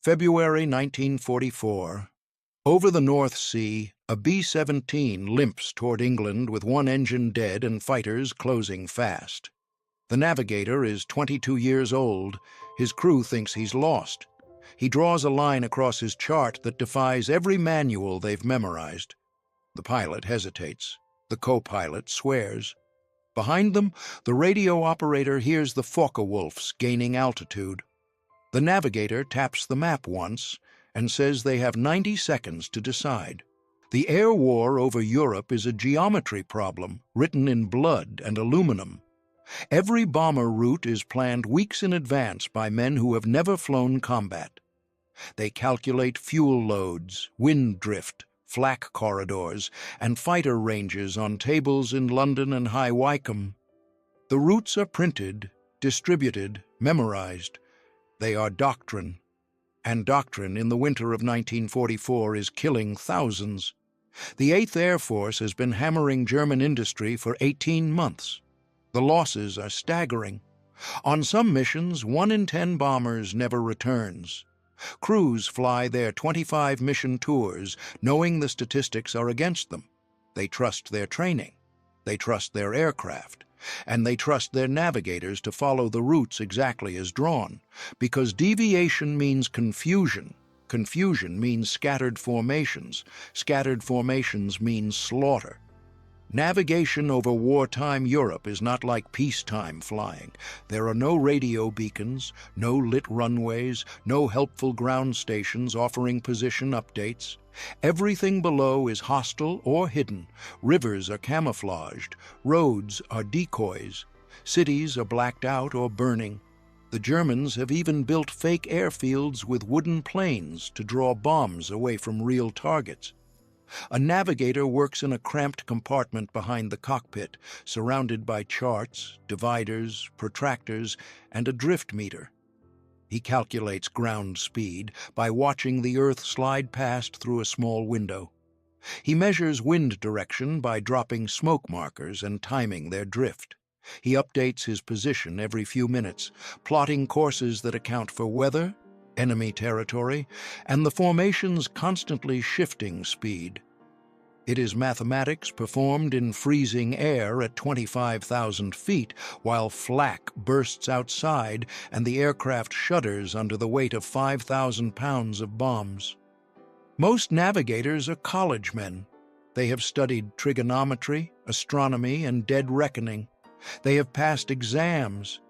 February 1944. Over the North Sea, a B-17 limps toward England with one engine dead and fighters closing fast. The Navigator is 22 years old. His crew thinks he's lost. He draws a line across his chart that defies every manual they've memorized. The pilot hesitates. The co-pilot swears. Behind them, the radio operator hears the Focke-Wulfs gaining altitude. The Navigator taps the map once and says they have 90 seconds to decide. The air war over Europe is a geometry problem written in blood and aluminum. Every bomber route is planned weeks in advance by men who have never flown combat. They calculate fuel loads, wind drift, flak corridors, and fighter ranges on tables in London and High Wycombe. The routes are printed, distributed, memorized. They are doctrine. And doctrine in the winter of 1944 is killing thousands. The 8th Air Force has been hammering German industry for 18 months. The losses are staggering. On some missions, 1 in 10 bombers never returns. Crews fly their 25 mission tours, knowing the statistics are against them. They trust their training. They trust their aircraft. And they trust their navigators to follow the routes exactly as drawn, because deviation means confusion. Confusion means scattered formations. Scattered formations means slaughter. Navigation over wartime Europe is not like peacetime flying. There are no radio beacons, no lit runways, no helpful ground stations offering position updates. Everything below is hostile or hidden. Rivers are camouflaged. Roads are decoys. Cities are blacked out or burning. The Germans have even built fake airfields with wooden planes to draw bombs away from real targets. A navigator works in a cramped compartment behind the cockpit, surrounded by charts, dividers, protractors, and a drift meter. He calculates ground speed by watching the Earth slide past through a small window. He measures wind direction by dropping smoke markers and timing their drift. He updates his position every few minutes, plotting courses that account for weather, enemy territory, and the formation's constantly shifting speed. It is mathematics performed in freezing air at 25,000 feet, while flak bursts outside and the aircraft shudders under the weight of 5,000 pounds of bombs. Most navigators are college men. They have studied trigonometry, astronomy, and dead reckoning. They have passed exams.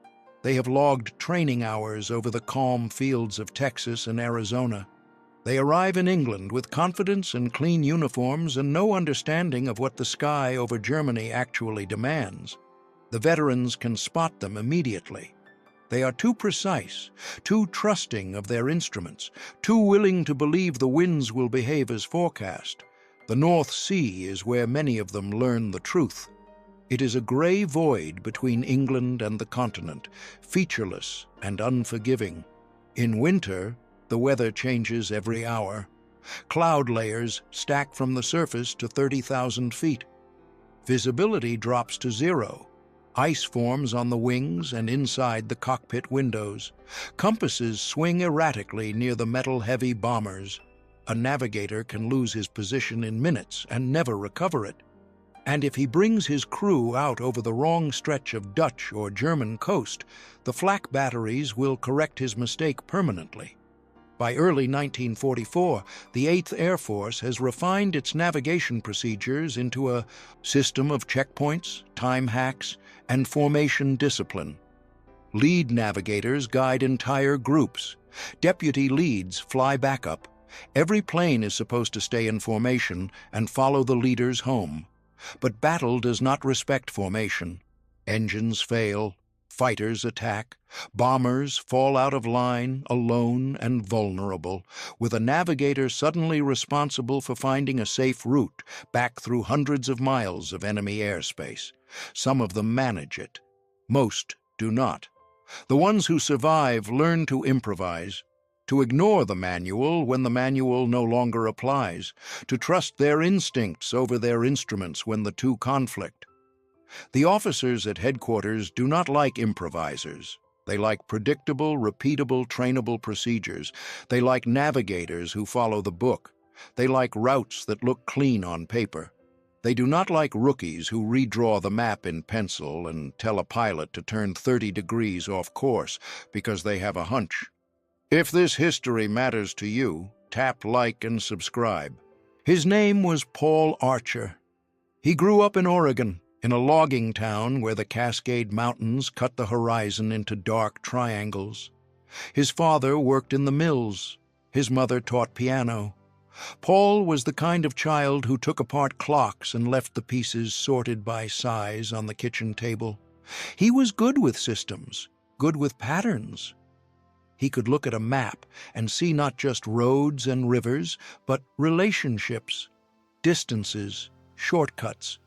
They have logged training hours over the calm fields of Texas and Arizona. They arrive in England with confidence and clean uniforms and no understanding of what the sky over Germany actually demands. The veterans can spot them immediately. They are too precise, too trusting of their instruments, too willing to believe the winds will behave as forecast. The North Sea is where many of them learn the truth. It is a gray void between England and the continent, featureless and unforgiving. In winter, the weather changes every hour. Cloud layers stack from the surface to 30,000 feet. Visibility drops to 0. Ice forms on the wings and inside the cockpit windows. Compasses swing erratically near the metal-heavy bombers. A navigator can lose his position in minutes and never recover it. And if he brings his crew out over the wrong stretch of Dutch or German coast, the flak batteries will correct his mistake permanently. By early 1944, the 8th Air Force has refined its navigation procedures into a system of checkpoints, time hacks, and formation discipline. Lead navigators guide entire groups. Deputy leads fly backup. Every plane is supposed to stay in formation and follow the leaders home. But battle does not respect formation. Engines fail. Fighters attack. Bombers fall out of line, alone and vulnerable, with a navigator suddenly responsible for finding a safe route back through hundreds of miles of enemy airspace. Some of them manage it. Most do not. The ones who survive learn to improvise, to ignore the manual when the manual no longer applies, to trust their instincts over their instruments when the two conflict. The officers at headquarters do not like improvisers. They like predictable, repeatable, trainable procedures. They like navigators who follow the book. They like routes that look clean on paper. They do not like rookies who redraw the map in pencil and tell a pilot to turn 30 degrees off course because they have a hunch. If this history matters to you, tap like and subscribe. His name was Paul Archer. He grew up in Oregon, in a logging town where the Cascade Mountains cut the horizon into dark triangles. His father worked in the mills. His mother taught piano. Paul was the kind of child who took apart clocks and left the pieces sorted by size on the kitchen table. He was good with systems, good with patterns. He could look at a map and see not just roads and rivers, but relationships, distances, shortcuts,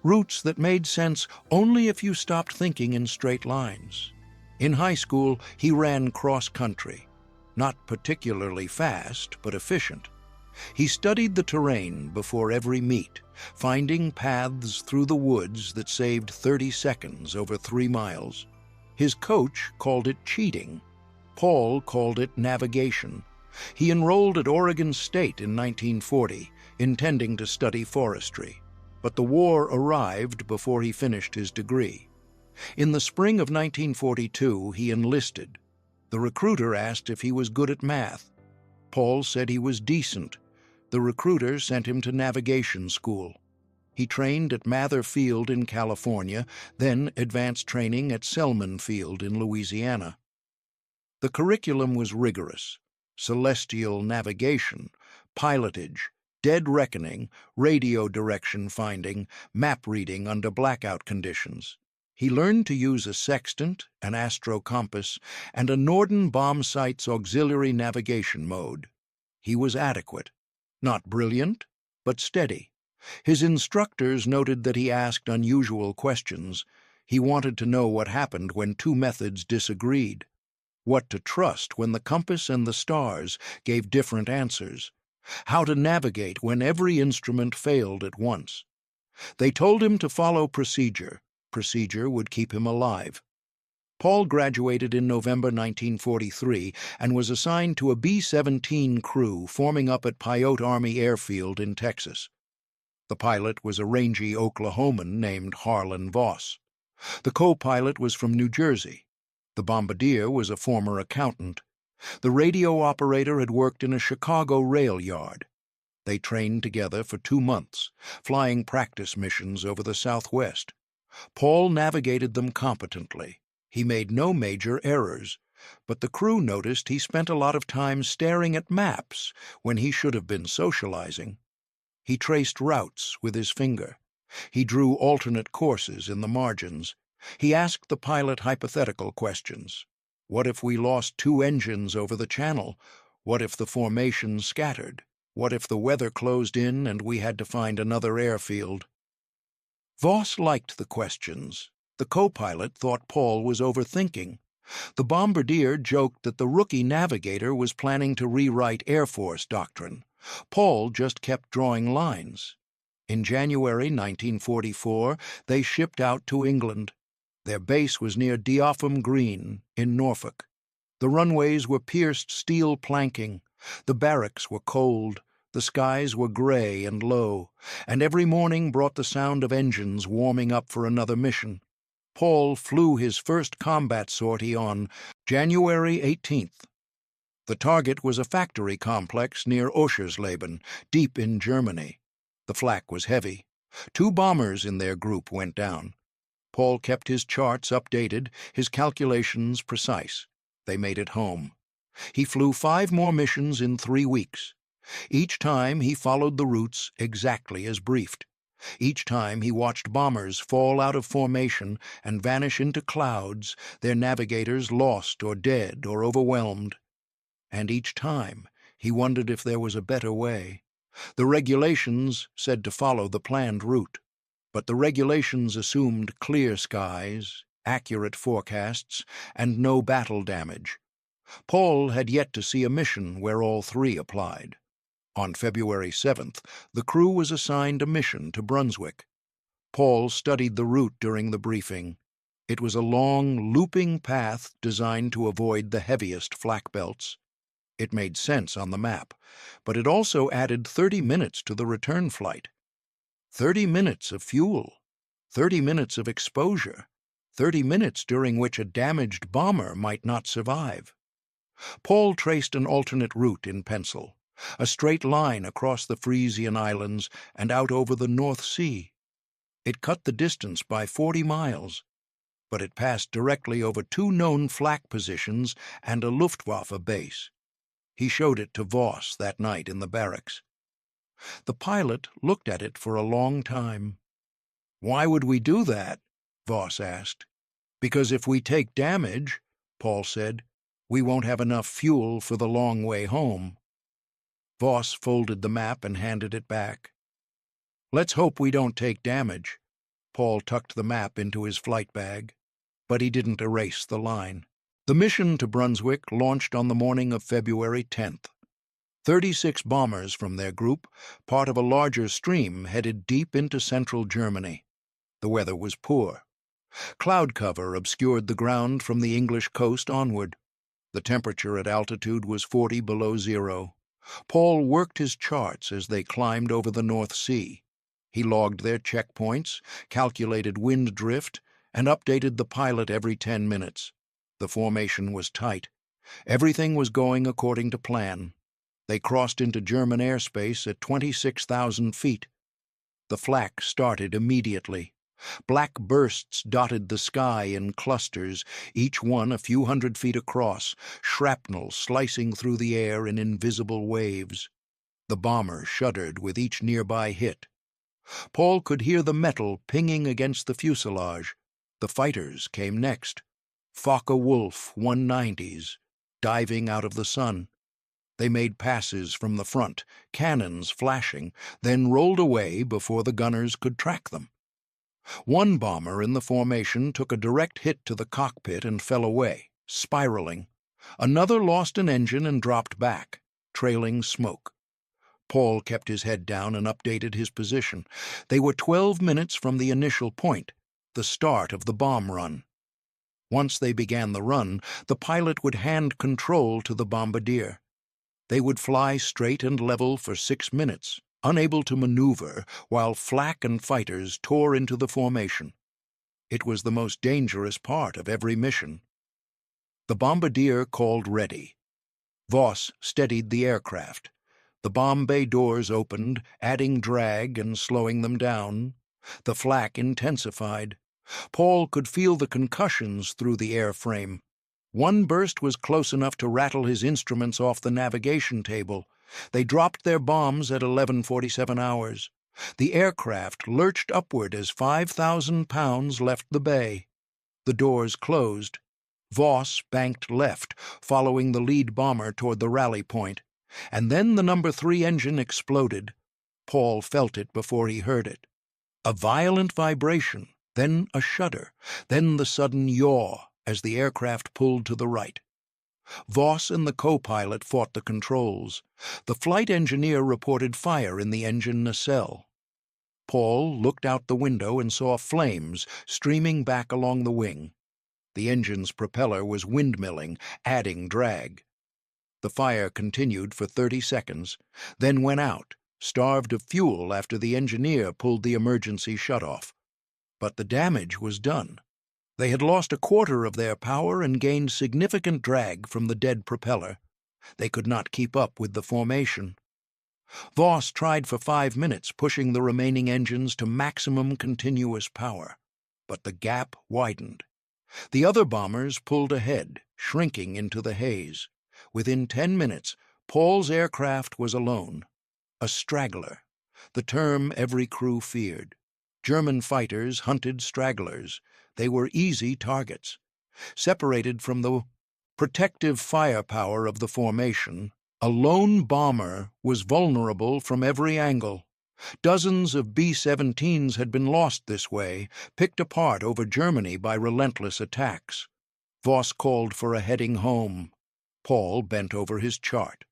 routes that made sense only if you stopped thinking in straight lines. In high school, he ran cross-country, not particularly fast, but efficient. He studied the terrain before every meet, finding paths through the woods that saved 30 seconds over 3 miles. His coach called it cheating. Paul called it navigation. He enrolled at Oregon State in 1940, intending to study forestry. But the war arrived before he finished his degree. In the spring of 1942, he enlisted. The recruiter asked if he was good at math. Paul said he was decent. The recruiter sent him to navigation school. He trained at Mather Field in California, then advanced training at Selman Field in Louisiana. The curriculum was rigorous: celestial navigation, pilotage, dead reckoning, radio direction finding, map reading under blackout conditions. He learned to use a sextant, an astro compass, and a Norden bomb site's auxiliary navigation mode. He was adequate. Not brilliant, but steady. His instructors noted that he asked unusual questions. He wanted to know what happened when 2 methods disagreed. What to trust when the compass and the stars gave different answers. How to navigate when every instrument failed at once. They told him to follow procedure. Procedure would keep him alive. Paul graduated in November 1943 and was assigned to a B-17 crew forming up at Pyote Army Airfield in Texas. The pilot was a rangy Oklahoman named Harlan Voss. The co-pilot was from New Jersey. The bombardier was a former accountant. The radio operator had worked in a Chicago rail yard. They trained together for 2 months, flying practice missions over the Southwest. Paul navigated them competently. He made no major errors, but the crew noticed he spent a lot of time staring at maps when he should have been socializing. He traced routes with his finger. He drew alternate courses in the margins. He asked the pilot hypothetical questions. What if we lost 2 engines over the channel? What if the formation scattered? What if the weather closed in and we had to find another airfield? Voss liked the questions. The co-pilot thought Paul was overthinking. The bombardier joked that the rookie navigator was planning to rewrite Air Force doctrine. Paul just kept drawing lines. In January 1944, they shipped out to England. Their base was near Deopham Green in Norfolk. The runways were pierced steel planking. The barracks were cold. The skies were gray and low, and every morning brought the sound of engines warming up for another mission. Paul flew his first combat sortie on January 18th. The target was a factory complex near Oschersleben, deep in Germany. The flak was heavy. 2 bombers in their group went down. Paul kept his charts updated, his calculations precise. They made it home. He flew 5 more missions in 3 weeks. Each time he followed the routes exactly as briefed. Each time he watched bombers fall out of formation and vanish into clouds, their navigators lost or dead or overwhelmed. And each time he wondered if there was a better way. The regulations said to follow the planned route, but the regulations assumed clear skies, accurate forecasts, and no battle damage. Paul had yet to see a mission where all 3 applied. On February 7th, the crew was assigned a mission to Brunswick. Paul studied the route during the briefing. It was a long, looping path designed to avoid the heaviest flak belts. It made sense on the map, but it also added 30 minutes to the return flight. 30 minutes of fuel, 30 minutes of exposure, 30 minutes during which a damaged bomber might not survive. Paul traced an alternate route in pencil, a straight line across the Frisian Islands and out over the North Sea. It cut the distance by 40 miles, but it passed directly over 2 known flak positions and a Luftwaffe base. He showed it to Voss that night in the barracks. The pilot looked at it for a long time. "Why would we do that?" Voss asked. "Because if we take damage," Paul said, "we won't have enough fuel for the long way home." Voss folded the map and handed it back. "Let's hope we don't take damage." Paul tucked the map into his flight bag, but he didn't erase the line. The mission to Brunswick launched on the morning of February 10th. 36 bombers from their group, part of a larger stream, headed deep into central Germany. The weather was poor. Cloud cover obscured the ground from the English coast onward. The temperature at altitude was 40 below zero. Paul worked his charts as they climbed over the North Sea. He logged their checkpoints, calculated wind drift, and updated the pilot every 10 minutes. The formation was tight. Everything was going according to plan. They crossed into German airspace at 26,000 feet. The flak started immediately. Black bursts dotted the sky in clusters, each one a few hundred feet across, shrapnel slicing through the air in invisible waves. The bomber shuddered with each nearby hit. Paul could hear the metal pinging against the fuselage. The fighters came next. Focke-Wulf 190s, diving out of the sun. They made passes from the front, cannons flashing, then rolled away before the gunners could track them. One bomber in the formation took a direct hit to the cockpit and fell away, spiraling. Another lost an engine and dropped back, trailing smoke. Paul kept his head down and updated his position. They were 12 minutes from the initial point, the start of the bomb run. Once they began the run, the pilot would hand control to the bombardier. They would fly straight and level for 6 minutes, unable to maneuver, while flak and fighters tore into the formation. It was the most dangerous part of every mission. The bombardier called ready. Voss steadied the aircraft. The bomb bay doors opened, adding drag and slowing them down. The flak intensified. Paul could feel the concussions through the airframe. One burst was close enough to rattle his instruments off the navigation table. They dropped their bombs at 11:47 hours. The aircraft lurched upward as 5,000 pounds left the bay. The doors closed. Voss banked left, following the lead bomber toward the rally point. And then the number 3 engine exploded. Paul felt it before he heard it. A violent vibration, then a shudder, then the sudden yaw as the aircraft pulled to the right. Voss and the co-pilot fought the controls. The flight engineer reported fire in the engine nacelle. Paul looked out the window and saw flames streaming back along the wing. The engine's propeller was windmilling, adding drag. The fire continued for 30 seconds, then went out, starved of fuel after the engineer pulled the emergency shutoff. But the damage was done. They had lost a quarter of their power and gained significant drag from the dead propeller. They could not keep up with the formation. Voss tried for 5 minutes, pushing the remaining engines to maximum continuous power, but the gap widened. The other bombers pulled ahead, shrinking into the haze. Within 10 minutes, Paul's aircraft was alone, a straggler, the term every crew feared. German fighters hunted stragglers. They were easy targets. Separated from the protective firepower of the formation, a lone bomber was vulnerable from every angle. Dozens of B-17s had been lost this way, picked apart over Germany by relentless attacks. Voss called for a heading home. Paul bent over his chart.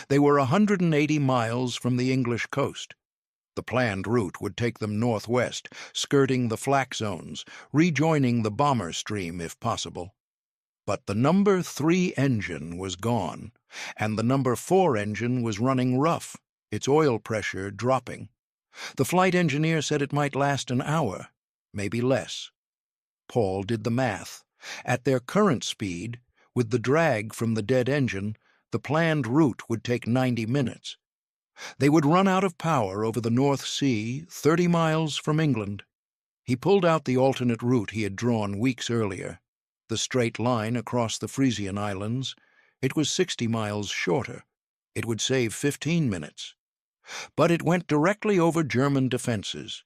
They were 180 miles from the English coast. The planned route would take them northwest, skirting the flak zones, rejoining the bomber stream if possible. But the number 3 engine was gone, and the number 4 engine was running rough, its oil pressure dropping. The flight engineer said it might last an hour, maybe less. Paul did the math. At their current speed, with the drag from the dead engine, the planned route would take 90 minutes. They would run out of power over the North Sea, 30 miles from England. He pulled out the alternate route he had drawn weeks earlier, the straight line across the Frisian Islands. It was 60 miles shorter. It would save 15 minutes. But it went directly over German defenses.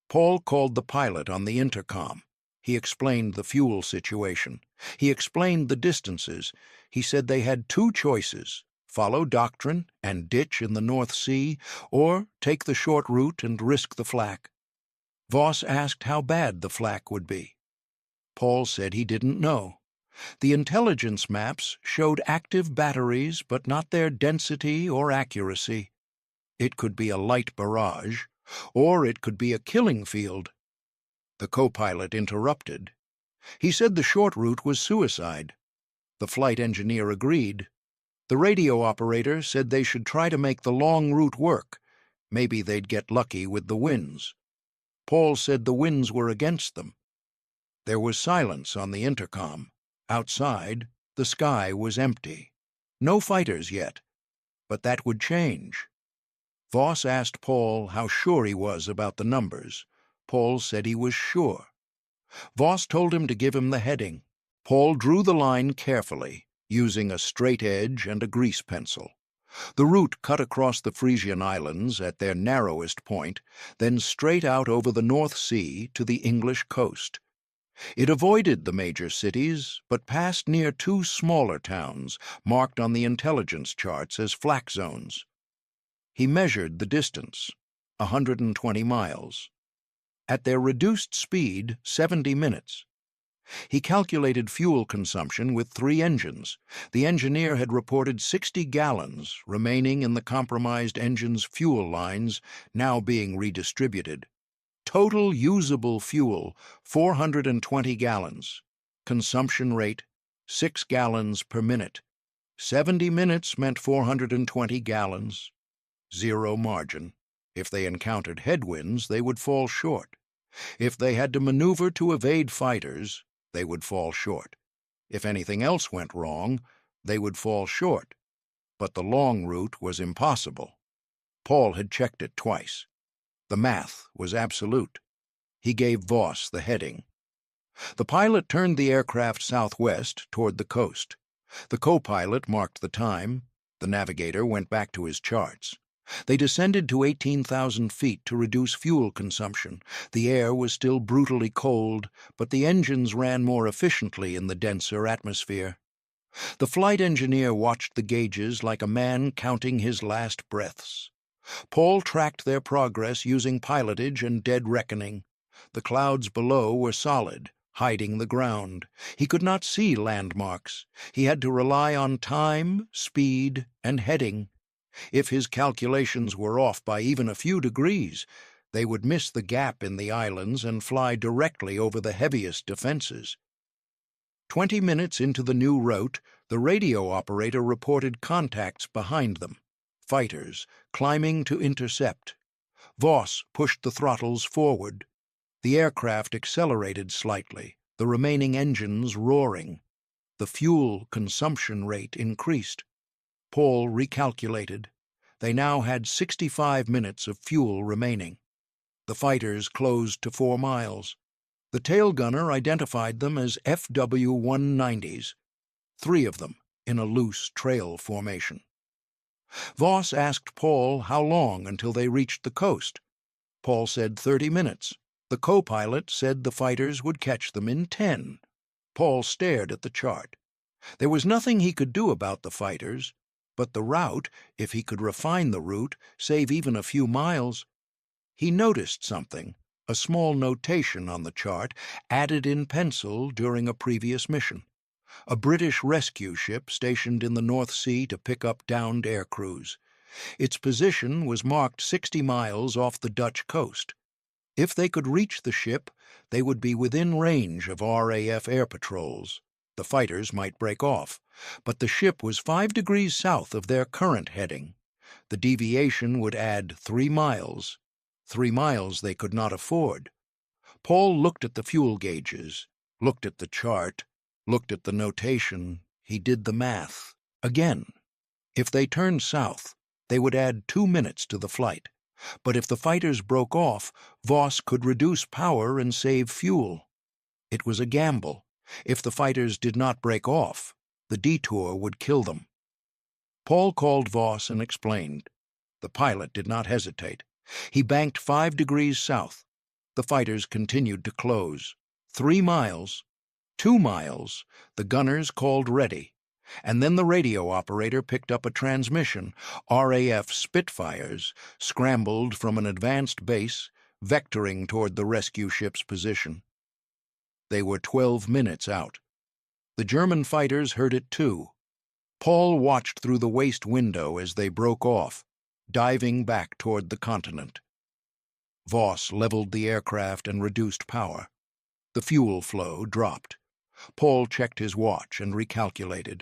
Paul called the pilot on the intercom. He explained the fuel situation. He explained the distances. He said they had 2 choices: follow doctrine and ditch in the North Sea, or take the short route and risk the flak. Voss asked how bad the flak would be. Paul said he didn't know. The intelligence maps showed active batteries, but not their density or accuracy. It could be a light barrage, or it could be a killing field. The co-pilot interrupted. He said the short route was suicide. The flight engineer agreed. The radio operator said they should try to make the long route work. Maybe they'd get lucky with the winds. Paul said the winds were against them. There was silence on the intercom. Outside, the sky was empty. No fighters yet, but that would change. Voss asked Paul how sure he was about the numbers. Paul said he was sure. Voss told him to give him the heading. Paul drew the line carefully, using a straight edge and a grease pencil. The route cut across the Frisian Islands at their narrowest point, then straight out over the North Sea to the English coast. It avoided the major cities, but passed near 2 smaller towns, marked on the intelligence charts as flak zones. He measured the distance, 120 miles. At their reduced speed, 70 minutes. He calculated fuel consumption with 3 engines. The engineer had reported 60 gallons remaining in the compromised engine's fuel lines, now being redistributed. Total usable fuel, 420 gallons. Consumption rate, 6 gallons per minute. 70 minutes meant 420 gallons. Zero margin. If they encountered headwinds, they would fall short. If they had to maneuver to evade fighters, they would fall short. If anything else went wrong, they would fall short. But the long route was impossible. Paul had checked it twice. The math was absolute. He gave Voss the heading. The pilot turned the aircraft southwest toward the coast. The co-pilot marked the time. The navigator went back to his charts. They descended to 18,000 feet to reduce fuel consumption. The air was still brutally cold, but the engines ran more efficiently in the denser atmosphere. The flight engineer watched the gauges like a man counting his last breaths. Paul tracked their progress using pilotage and dead reckoning. The clouds below were solid, hiding the ground. He could not see landmarks. He had to rely on time, speed, and heading. If his calculations were off by even a few degrees, they would miss the gap in the islands and fly directly over the heaviest defenses. 20 minutes into the new route, the radio operator reported contacts behind them. Fighters, climbing to intercept. Voss pushed the throttles forward. The aircraft accelerated slightly, the remaining engines roaring. The fuel consumption rate increased. Paul recalculated. They now had 65 minutes of fuel remaining. The fighters closed to 4 miles. The tail gunner identified them as FW-190s, 3 of them in a loose trail formation. Voss asked Paul how long until they reached the coast. Paul said 30 minutes. The co-pilot said the fighters would catch them in 10. Paul stared at the chart. There was nothing he could do about the fighters, but the route, if he could refine the route, save even a few miles. He noticed something, a small notation on the chart, added in pencil during a previous mission. A British rescue ship stationed in the North Sea to pick up downed air crews. Its position was marked 60 miles off the Dutch coast. If they could reach the ship, they would be within range of RAF air patrols. The fighters might break off, but the ship was 5 degrees south of their current heading. The deviation would add 3 miles. 3 miles they could not afford. Paul looked at the fuel gauges, looked at the chart, looked at the notation. He did the math. Again, if they turned south, they would add 2 minutes to the flight. But if the fighters broke off, Voss could reduce power and save fuel. It was a gamble. If the fighters did not break off, the detour would kill them. Paul called Voss and explained. The pilot did not hesitate. He banked 5 degrees south. The fighters continued to close. 3 miles, 2 miles, the gunners called ready. And then the radio operator picked up a transmission. RAF Spitfires scrambled from an advanced base, vectoring toward the rescue ship's position. They were 12 minutes out. The German fighters heard it too. Paul watched through the waist window as they broke off, diving back toward the continent. Voss leveled the aircraft and reduced power. The fuel flow dropped. Paul checked his watch and recalculated.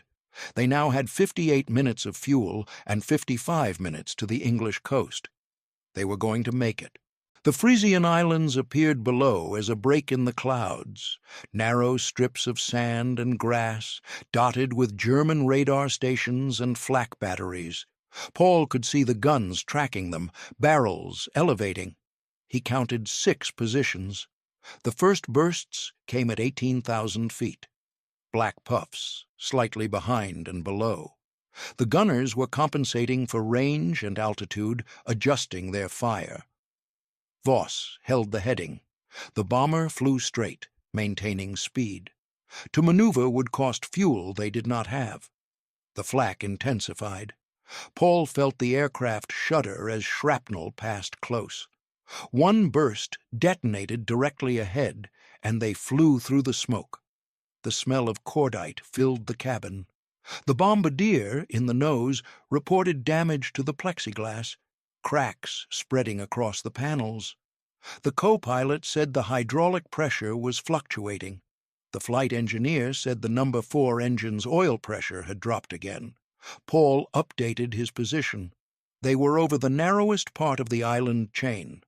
They now had 58 minutes of fuel and 55 minutes to the English coast. They were going to make it. The Frisian Islands appeared below as a break in the clouds, narrow strips of sand and grass, dotted with German radar stations and flak batteries. Paul could see the guns tracking them, barrels elevating. He counted 6 positions. The first bursts came at 18,000 feet. Black puffs, slightly behind and below. The gunners were compensating for range and altitude, adjusting their fire. Voss held the heading. The bomber flew straight, maintaining speed. To maneuver would cost fuel they did not have. The flak intensified. Paul felt the aircraft shudder as shrapnel passed close. One burst detonated directly ahead, and they flew through the smoke. The smell of cordite filled the cabin. The bombardier, in the nose, reported damage to the plexiglass, cracks spreading across the panels. The co-pilot said the hydraulic pressure was fluctuating. The flight engineer said the number 4 engine's oil pressure had dropped again. Paul updated his position. They were over the narrowest part of the island chain.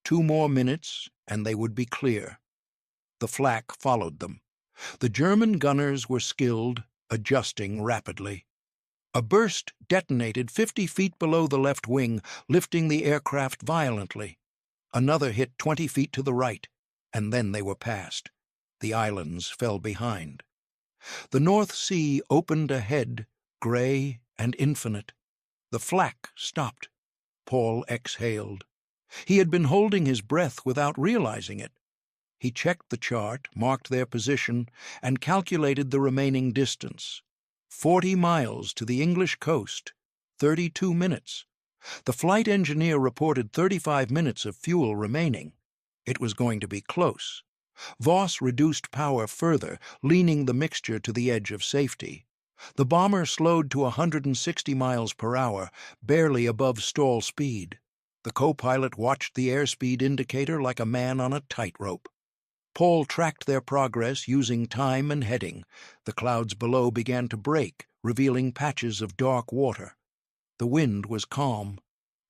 2 more minutes, and they would be clear. The flak followed them. The German gunners were skilled, adjusting rapidly. A burst detonated 50 feet below the left wing, lifting the aircraft violently. Another hit 20 feet to the right, and then they were past. The islands fell behind. The North Sea opened ahead, gray and infinite. The flak stopped. Paul exhaled. He had been holding his breath without realizing it. He checked the chart, marked their position, and calculated the remaining distance. 40 miles to the English coast, 32 minutes. The flight engineer reported 35 minutes of fuel remaining. It was going to be close. Voss reduced power further, leaning the mixture to the edge of safety. The bomber slowed to 160 miles per hour, barely above stall speed. The co-pilot watched the airspeed indicator like a man on a tightrope. Paul tracked their progress using time and heading. The clouds below began to break, revealing patches of dark water. The wind was calm.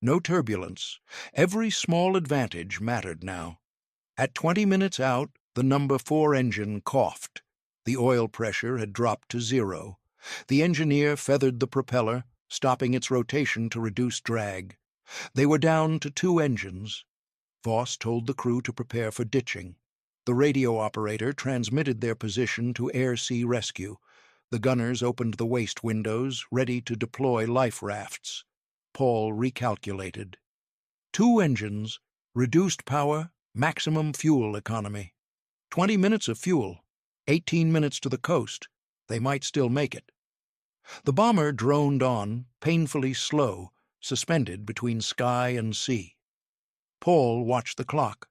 No turbulence. Every small advantage mattered now. At 20 minutes out, the number 4 engine coughed. The oil pressure had dropped to 0. The engineer feathered the propeller, stopping its rotation to reduce drag. They were down to 2 engines. Voss told the crew to prepare for ditching. The radio operator transmitted their position to air-sea rescue. The gunners opened the waist windows, ready to deploy life rafts. Paul recalculated. 2 engines, reduced power, maximum fuel economy. 20 minutes of fuel, 18 minutes to the coast. They might still make it. The bomber droned on, painfully slow, suspended between sky and sea. Paul watched the clock,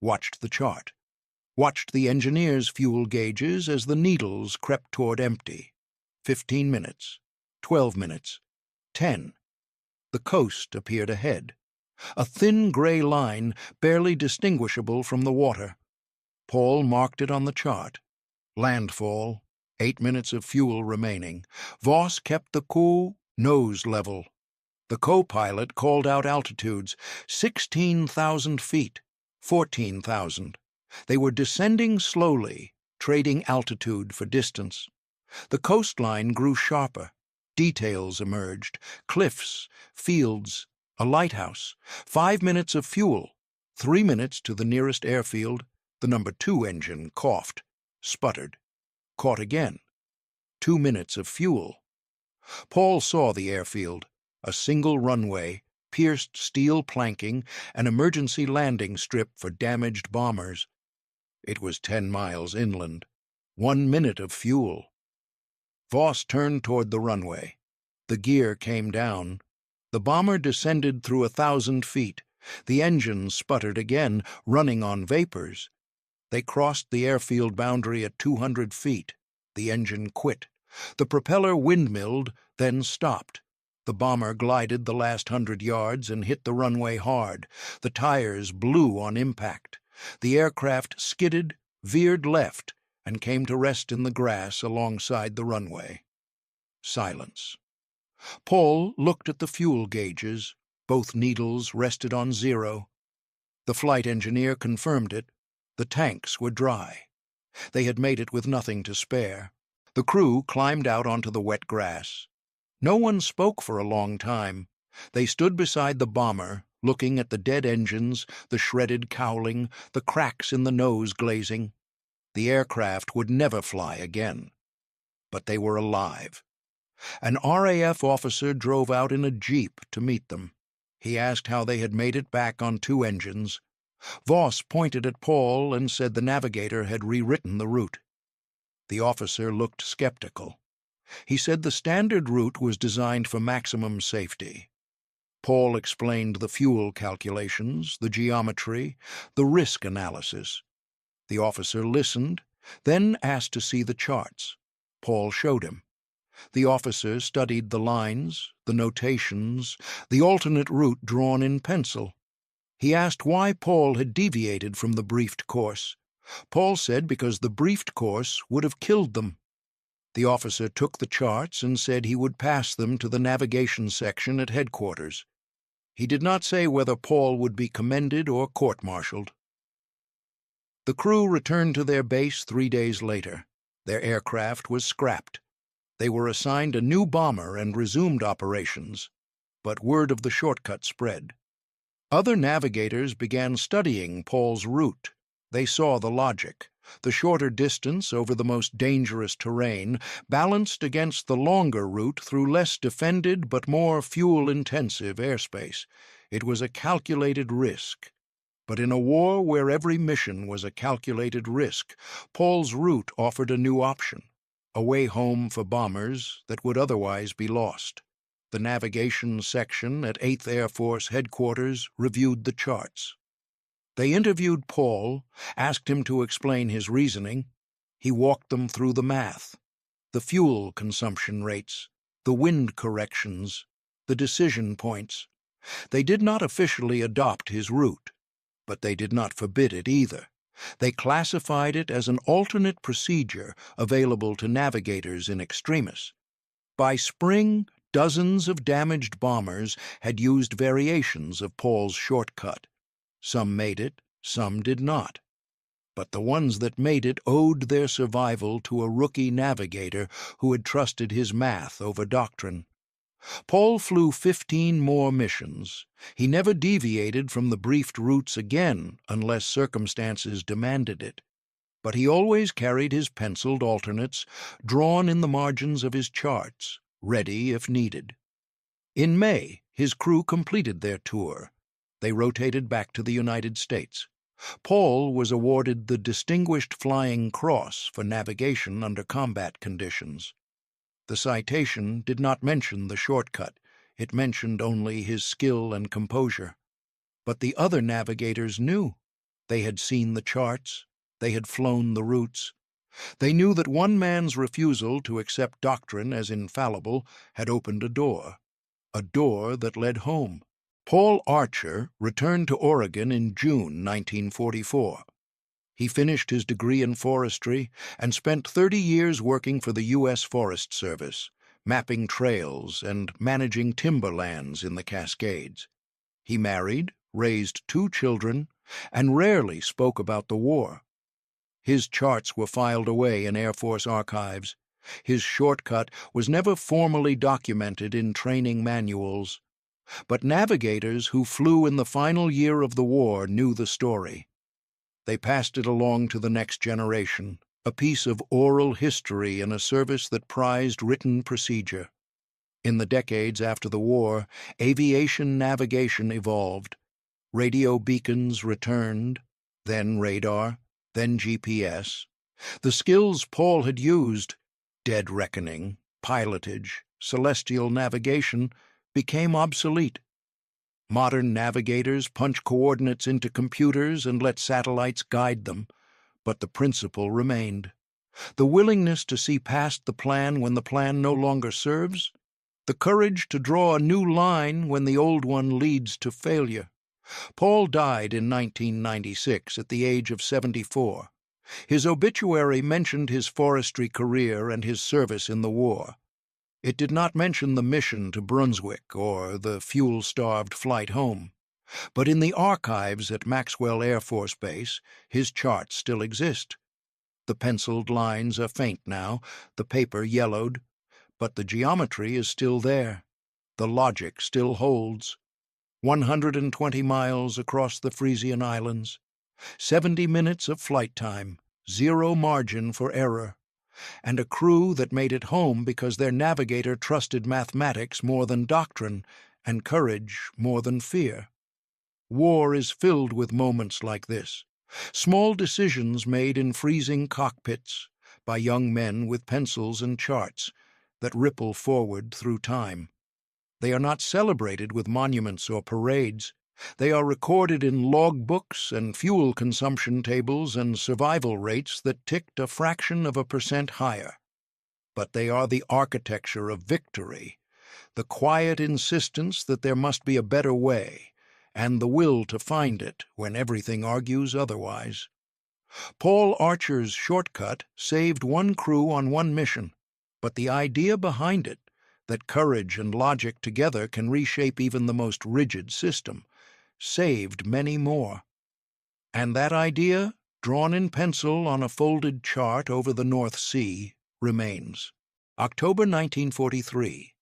watched the chart, watched the engineer's fuel gauges as the needles crept toward empty. 15 minutes, 12 minutes, 10. The coast appeared ahead, a thin gray line barely distinguishable from the water. Paul marked it on the chart. Landfall, 8 minutes of fuel remaining. Voss kept the nose level. The co-pilot called out altitudes, 16,000 feet, 14,000. They were descending slowly, trading altitude for distance. The coastline grew sharper. Details emerged, cliffs, fields, a lighthouse. 5 minutes of fuel, 3 minutes to the nearest airfield. The number 2 engine coughed, sputtered, caught again. 2 minutes of fuel. Paul saw the airfield, a single runway, pierced steel planking, an emergency landing strip for damaged bombers. It was 10 miles inland. 1 minute of fuel. Voss turned toward the runway. The gear came down. The bomber descended through 1,000 feet. The engine sputtered again, running on vapors. They crossed the airfield boundary at 200 feet. The engine quit. The propeller windmilled, then stopped. The bomber glided the last 100 yards and hit the runway hard. The tires blew on impact. The aircraft skidded, veered left, and came to rest in the grass alongside the runway. Silence. Paul looked at the fuel gauges. Both needles rested on 0. The flight engineer confirmed it. The tanks were dry. They had made it with nothing to spare. The crew climbed out onto the wet grass. No one spoke for a long time. They stood beside the bomber, looking at the dead engines, the shredded cowling, the cracks in the nose glazing. The aircraft would never fly again. But they were alive. An RAF officer drove out in a jeep to meet them. He asked how they had made it back on 2 engines. Voss pointed at Paul and said the Navigator had rewritten the route. The officer looked skeptical. He said the standard route was designed for maximum safety. Paul explained the fuel calculations, the geometry, the risk analysis. The officer listened, then asked to see the charts. Paul showed him. The officer studied the lines, the notations, the alternate route drawn in pencil. He asked why Paul had deviated from the briefed course. Paul said because the briefed course would have killed them. The officer took the charts and said he would pass them to the navigation section at headquarters. He did not say whether Paul would be commended or court-martialed. The crew returned to their base 3 days later. Their aircraft was scrapped. They were assigned a new bomber and resumed operations, but word of the shortcut spread. Other navigators began studying Paul's route. They saw the logic. The shorter distance over the most dangerous terrain balanced against the longer route through less defended but more fuel-intensive airspace. It was a calculated risk. But in a war where every mission was a calculated risk, Paul's route offered a new option, a way home for bombers that would otherwise be lost. The navigation section at 8th Air Force headquarters reviewed the charts. They interviewed Paul, asked him to explain his reasoning. He walked them through the math, the fuel consumption rates, the wind corrections, the decision points. They did not officially adopt his route, but they did not forbid it either. They classified it as an alternate procedure available to navigators in extremis. By spring, dozens of damaged bombers had used variations of Paul's shortcut. Some made it, some did not. But the ones that made it owed their survival to a rookie navigator who had trusted his math over doctrine. Paul flew 15 more missions. He never deviated from the briefed routes again unless circumstances demanded it. But he always carried his penciled alternates, drawn in the margins of his charts, ready if needed. In May, his crew completed their tour. They rotated back to the United States. Paul was awarded the Distinguished Flying Cross for navigation under combat conditions. The citation did not mention the shortcut. It mentioned only his skill and composure. But the other navigators knew. They had seen the charts. They had flown the routes. They knew that one man's refusal to accept doctrine as infallible had opened a door. a door that led home. Paul Archer returned to Oregon in June 1944. He finished his degree in forestry and spent 30 years working for the U.S. Forest Service, mapping trails and managing timberlands in the Cascades. He married, raised 2 children, and rarely spoke about the war. His charts were filed away in Air Force archives. His shortcut was never formally documented in training manuals. But navigators who flew in the final year of the war knew the story. They passed it along to the next generation, a piece of oral history in a service that prized written procedure. In the decades after the war, aviation navigation evolved. Radio beacons returned, then radar, then GPS. The skills Paul had used, dead reckoning, pilotage, celestial navigation, became obsolete. Modern navigators punch coordinates into computers and let satellites guide them, but the principle remained. The willingness to see past the plan when the plan no longer serves, the courage to draw a new line when the old one leads to failure. Paul died in 1996 at the age of 74. His obituary mentioned his forestry career and his service in the war. It did not mention the mission to Brunswick or the fuel-starved flight home. But in the archives at Maxwell Air Force Base, his charts still exist. The penciled lines are faint now, the paper yellowed, but the geometry is still there. The logic still holds. 120 miles across the Frisian Islands, 70 minutes of flight time, 0 margin for error, and a crew that made it home because their navigator trusted mathematics more than doctrine and courage more than fear. War is filled with moments like this, small decisions made in freezing cockpits by young men with pencils and charts that ripple forward through time. They are not celebrated with monuments or parades. They are recorded in logbooks and fuel consumption tables and survival rates that ticked a fraction of a % higher. But they are the architecture of victory, the quiet insistence that there must be a better way, and the will to find it when everything argues otherwise. Paul Archer's shortcut saved 1 crew on 1 mission, but the idea behind it, that courage and logic together can reshape even the most rigid system, saved many more. And that idea, drawn in pencil on a folded chart over the North Sea, remains. October 1943.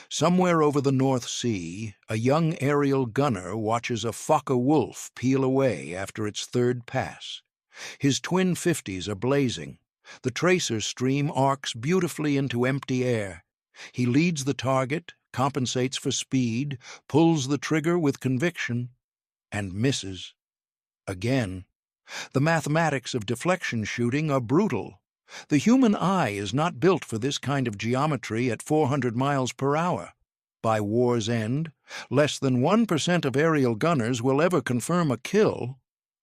Somewhere over the North Sea, a young aerial gunner watches a Fokker Wolf peel away after its 3rd pass. His twin 50s are blazing. The tracer stream arcs beautifully into empty air. He leads the target, compensates for speed, pulls the trigger with conviction, and misses. Again. The mathematics of deflection shooting are brutal. The human eye is not built for this kind of geometry at 400 miles per hour. By war's end, less than 1% of aerial gunners will ever confirm a kill,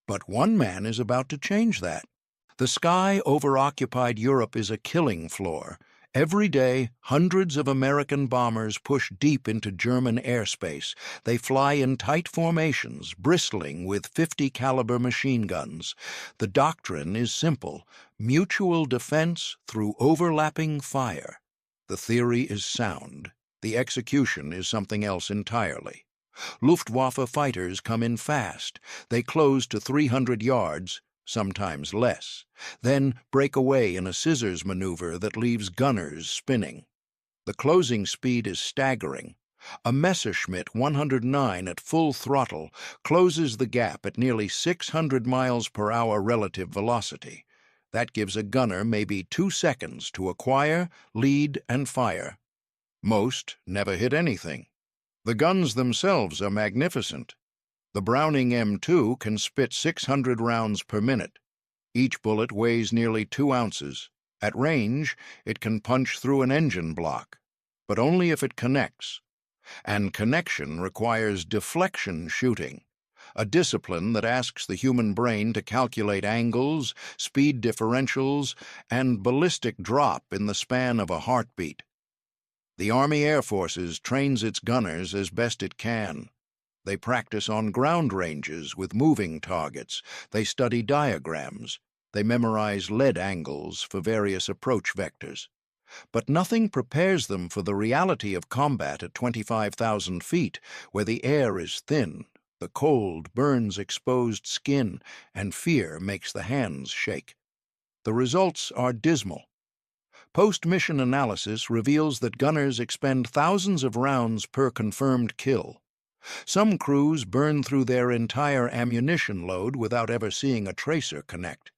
but one man is about to change that. The sky over occupied Europe is a killing floor. Every day, hundreds of American bombers push deep into German airspace. They fly in tight formations, bristling with 50 caliber machine guns. The doctrine is simple: mutual defense through overlapping fire. The theory is sound. The execution is something else entirely. Luftwaffe fighters come in fast. They close to 300 yards. Sometimes less, then break away in a scissors maneuver that leaves gunners spinning. The closing speed is staggering. A Messerschmitt 109 at full throttle closes the gap at nearly 600 miles per hour relative velocity. That gives a gunner maybe 2 seconds to acquire, lead, and fire. Most never hit anything. The guns themselves are magnificent. The Browning M2 can spit 600 rounds per minute. Each bullet weighs nearly 2 ounces. At range, it can punch through an engine block, but only if it connects. And connection requires deflection shooting, a discipline that asks the human brain to calculate angles, speed differentials, and ballistic drop in the span of a heartbeat. The Army Air Forces trains its gunners as best it can. They practice on ground ranges with moving targets. They study diagrams. They memorize lead angles for various approach vectors. But nothing prepares them for the reality of combat at 25,000 feet, where the air is thin, the cold burns exposed skin, and fear makes the hands shake. The results are dismal. Post-mission analysis reveals that gunners expend thousands of rounds per confirmed kill. Some crews burn through their entire ammunition load without ever seeing a tracer connect.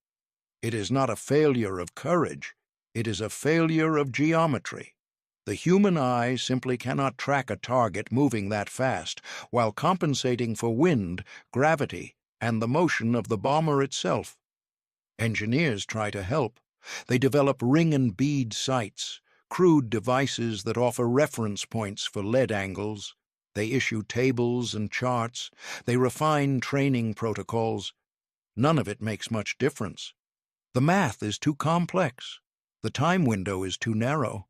It is not a failure of courage, it is a failure of geometry. The human eye simply cannot track a target moving that fast while compensating for wind, gravity, and the motion of the bomber itself. Engineers try to help. They develop ring and bead sights, crude devices that offer reference points for lead angles. They issue tables and charts. They refine training protocols. None of it makes much difference. The math is too complex. The time window is too narrow.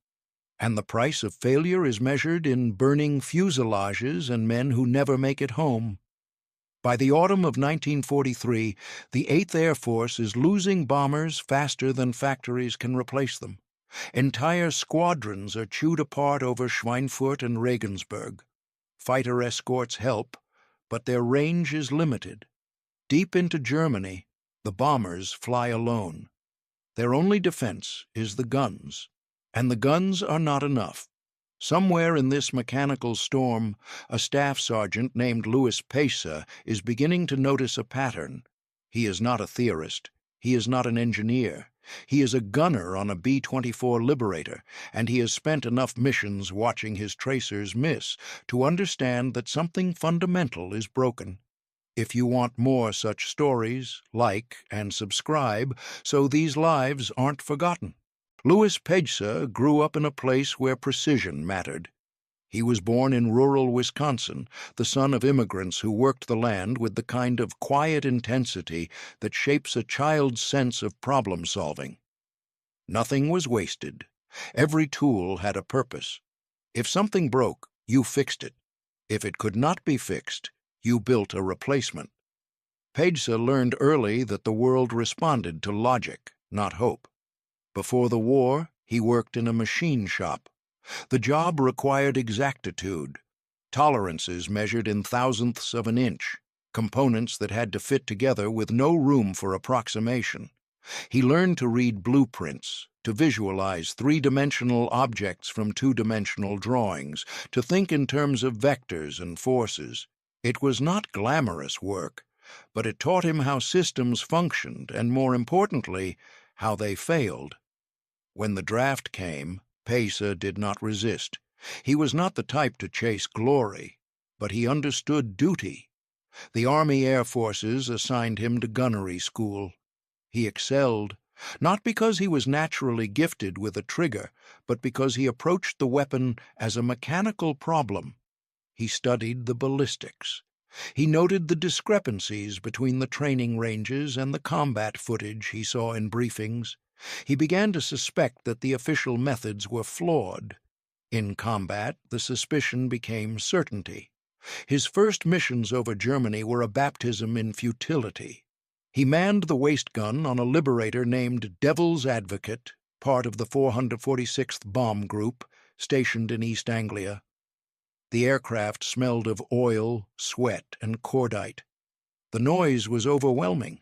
And the price of failure is measured in burning fuselages and men who never make it home. By the autumn of 1943, the 8th Air Force is losing bombers faster than factories can replace them. Entire squadrons are chewed apart over Schweinfurt and Regensburg. Fighter escorts help, but their range is limited. Deep into Germany, the bombers fly alone. Their only defense is the guns, and the guns are not enough. Somewhere in this mechanical storm, a staff sergeant named Louis Pesa is beginning to notice a pattern. He is not a theorist. He is not an engineer. He is a gunner on a B-24 Liberator, and he has spent enough missions watching his tracers miss to understand that something fundamental is broken. If you want more such stories, like and subscribe so these lives aren't forgotten. Louis Pesa grew up in a place where precision mattered. He was born in rural Wisconsin, the son of immigrants who worked the land with the kind of quiet intensity that shapes a child's sense of problem-solving. Nothing was wasted. Every tool had a purpose. If something broke, you fixed it. If it could not be fixed, you built a replacement. Pesa learned early that the world responded to logic, not hope. Before the war, he worked in a machine shop. The job required exactitude, tolerances measured in thousandths of an inch, components that had to fit together with no room for approximation. He learned to read blueprints, to visualize three-dimensional objects from two-dimensional drawings, to think in terms of vectors and forces. It was not glamorous work, but it taught him how systems functioned and, more importantly, how they failed. When the draft came, Pesa did not resist. He was not the type to chase glory, but he understood duty. The Army Air Forces assigned him to gunnery school. He excelled, not because he was naturally gifted with a trigger, but because he approached the weapon as a mechanical problem. He studied the ballistics. He noted the discrepancies between the training ranges and the combat footage he saw in briefings. He began to suspect that the official methods were flawed. In combat, the suspicion became certainty. His first missions over Germany were a baptism in futility. He manned the waist gun on a Liberator named Devil's Advocate, part of the 446th Bomb Group, stationed in East Anglia. The aircraft smelled of oil, sweat, and cordite. The noise was overwhelming.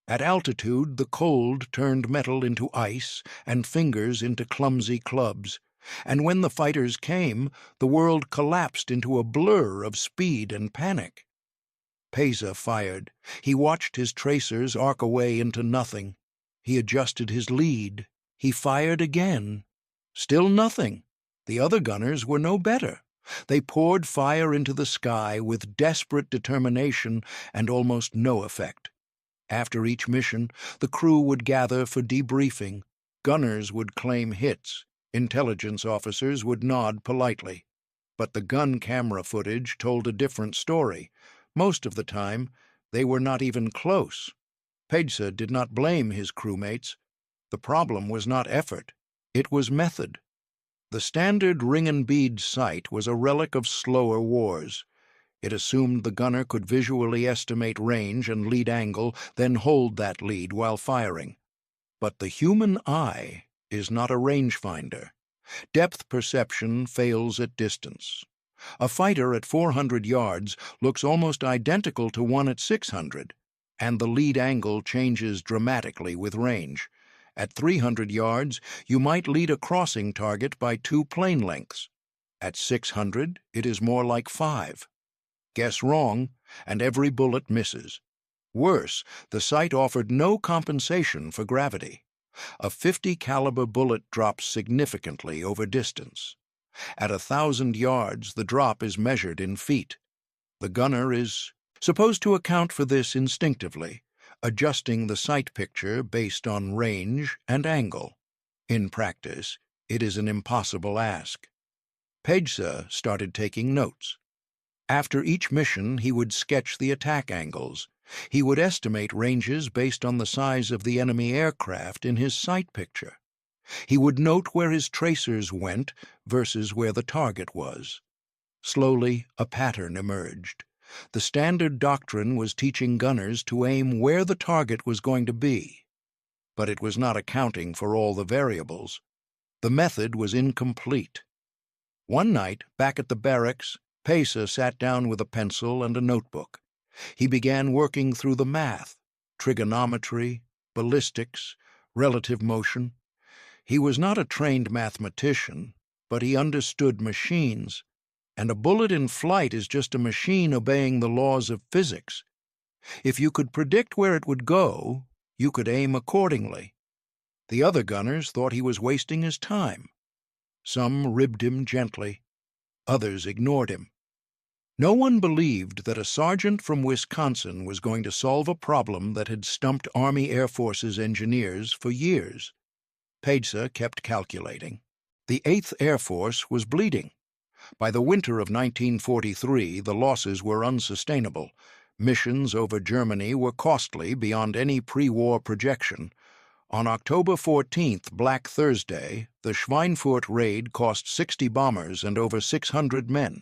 At altitude, the cold turned metal into ice and fingers into clumsy clubs, and when the fighters came, the world collapsed into a blur of speed and panic. Pesa fired. He watched his tracers arc away into nothing. He adjusted his lead. He fired again. Still nothing. The other gunners were no better. They poured fire into the sky with desperate determination and almost no effect. After each mission, the crew would gather for debriefing. Gunners would claim hits. Intelligence officers would nod politely. But the gun camera footage told a different story. Most of the time, they were not even close. Pesa did not blame his crewmates. The problem was not effort. It was method. The standard ring and bead sight was a relic of slower wars. It assumed the gunner could visually estimate range and lead angle, then hold that lead while firing. But the human eye is not a rangefinder. Depth perception fails at distance. A fighter at 400 yards looks almost identical to one at 600, and the lead angle changes dramatically with range. At 300 yards, you might lead a crossing target by 2 plane lengths. At 600, it is more like 5. Guess wrong, and every bullet misses. Worse, the sight offered no compensation for gravity. A .50 caliber bullet drops significantly over distance. At 1,000 yards, the drop is measured in feet. The gunner is supposed to account for this instinctively, adjusting the sight picture based on range and angle. In practice, it is an impossible ask. Pedsa started taking notes. After each mission, he would sketch the attack angles. He would estimate ranges based on the size of the enemy aircraft in his sight picture. He would note where his tracers went versus where the target was. Slowly, a pattern emerged. The standard doctrine was teaching gunners to aim where the target was going to be. But it was not accounting for all the variables. The method was incomplete. One night, back at the barracks, Pedsa sat down with a pencil and a notebook. He began working through the math, trigonometry, ballistics, relative motion. He was not a trained mathematician, but he understood machines, and a bullet in flight is just a machine obeying the laws of physics. If you could predict where it would go, you could aim accordingly. The other gunners thought he was wasting his time. Some ribbed him gently. Others ignored him. No one believed that a sergeant from Wisconsin was going to solve a problem that had stumped Army Air Force's engineers for years. Pedsa kept calculating. The 8th Air Force was bleeding. By the winter of 1943, the losses were unsustainable. Missions over Germany were costly beyond any pre-war projection. On October 14th, Black Thursday, the Schweinfurt raid cost 60 bombers and over 600 men.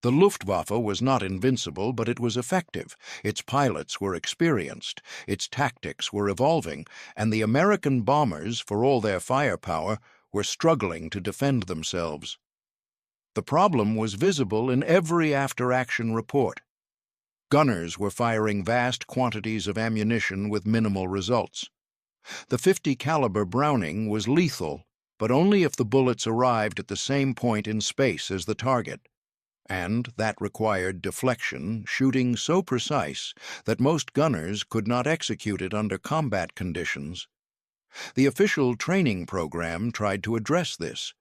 The Luftwaffe was not invincible, but it was effective. Its pilots were experienced, its tactics were evolving, and the American bombers, for all their firepower, were struggling to defend themselves. The problem was visible in every after-action report. Gunners were firing vast quantities of ammunition with minimal results. The .50 caliber Browning was lethal, but only if the bullets arrived at the same point in space as the target. And that required deflection, shooting so precise that most gunners could not execute it under combat conditions. The official training program tried to address this.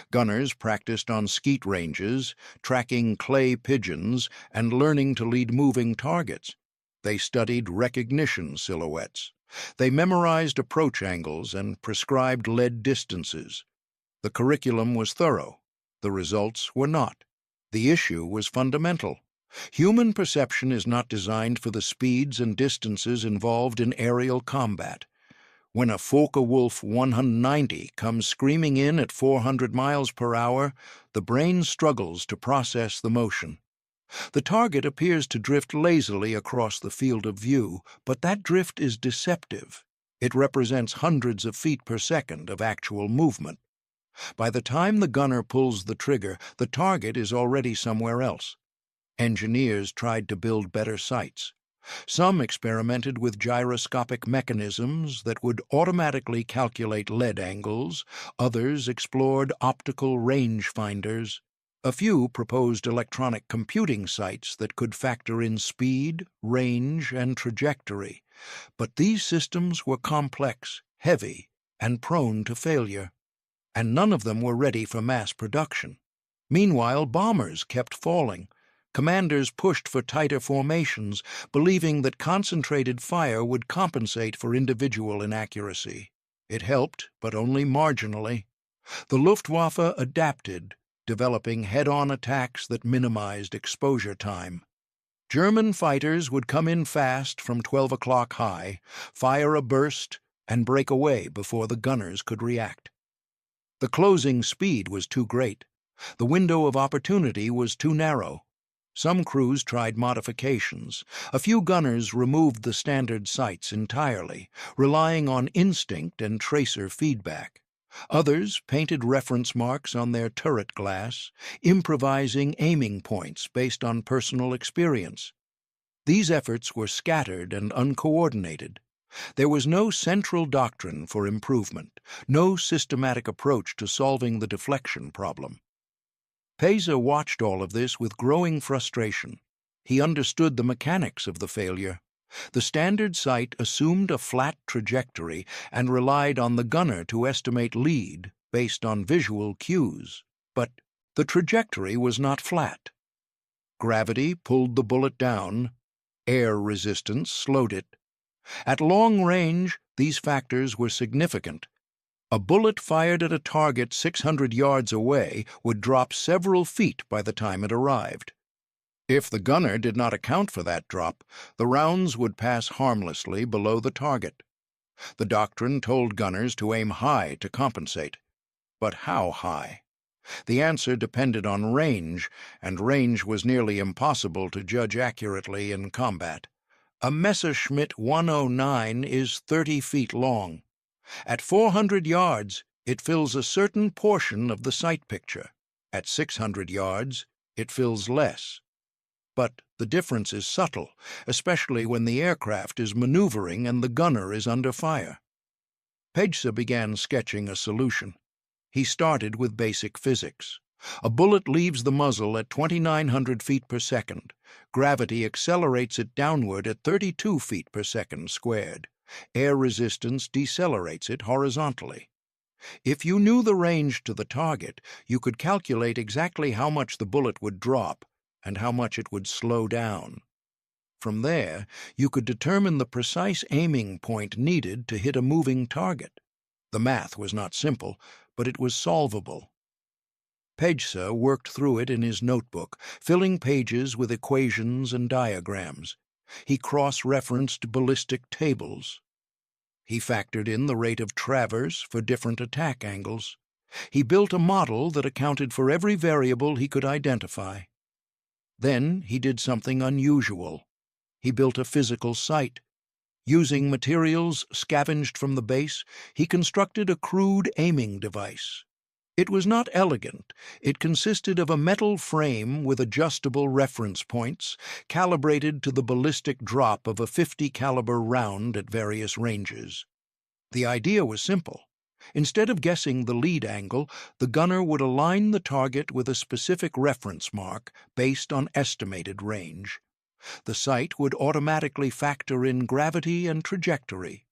Gunners practiced on skeet ranges, tracking clay pigeons, and learning to lead moving targets. They studied recognition silhouettes. They memorized approach angles and prescribed lead distances. The curriculum was thorough. The results were not. The issue was fundamental. Human perception is not designed for the speeds and distances involved in aerial combat. When a Focke-Wulf 190 comes screaming in at 400 miles per hour, the brain struggles to process the motion. The target appears to drift lazily across the field of view, but that drift is deceptive. It represents hundreds of feet per second of actual movement. By the time the gunner pulls the trigger, the target is already somewhere else. Engineers tried to build better sights. Some experimented with gyroscopic mechanisms that would automatically calculate lead angles. Others explored optical range finders. A few proposed electronic computing sights that could factor in speed, range, and trajectory. But these systems were complex, heavy, and prone to failure. And none of them were ready for mass production. Meanwhile, bombers kept falling. Commanders pushed for tighter formations, believing that concentrated fire would compensate for individual inaccuracy. It helped, but only marginally. The Luftwaffe adapted, developing head-on attacks that minimized exposure time. German fighters would come in fast from 12 o'clock high, fire a burst, and break away before the gunners could react. The closing speed was too great. The window of opportunity was too narrow. Some crews tried modifications. A few gunners removed the standard sights entirely, relying on instinct and tracer feedback. Others painted reference marks on their turret glass, improvising aiming points based on personal experience. These efforts were scattered and uncoordinated. There was no central doctrine for improvement, no systematic approach to solving the deflection problem. Peza watched all of this with growing frustration. He understood the mechanics of the failure. The standard sight assumed a flat trajectory and relied on the gunner to estimate lead based on visual cues. But the trajectory was not flat. Gravity pulled the bullet down. Air resistance slowed it. At long range, these factors were significant. A bullet fired at a target 600 yards away would drop several feet by the time it arrived. If the gunner did not account for that drop, the rounds would pass harmlessly below the target. The doctrine told gunners to aim high to compensate. But how high? The answer depended on range, and range was nearly impossible to judge accurately in combat. A Messerschmitt 109 is 30 feet long. At 400 yards, it fills a certain portion of the sight picture. At 600 yards, it fills less. But the difference is subtle, especially when the aircraft is maneuvering and the gunner is under fire. Pejsa began sketching a solution. He started with basic physics. A bullet leaves the muzzle at 2,900 feet per second. Gravity accelerates it downward at 32 feet per second squared. Air resistance decelerates it horizontally. If you knew the range to the target, you could calculate exactly how much the bullet would drop and how much it would slow down. From there, you could determine the precise aiming point needed to hit a moving target. The math was not simple, but it was solvable. Pejsa worked through it in his notebook, filling pages with equations and diagrams. He cross-referenced ballistic tables. He factored in the rate of traverse for different attack angles. He built a model that accounted for every variable he could identify. Then he did something unusual. He built a physical sight. Using materials scavenged from the base, he constructed a crude aiming device. It was not elegant. It consisted of a metal frame with adjustable reference points, calibrated to the ballistic drop of a .50 caliber round at various ranges. The idea was simple. Instead of guessing the lead angle, the gunner would align the target with a specific reference mark based on estimated range. The sight would automatically factor in gravity and trajectory.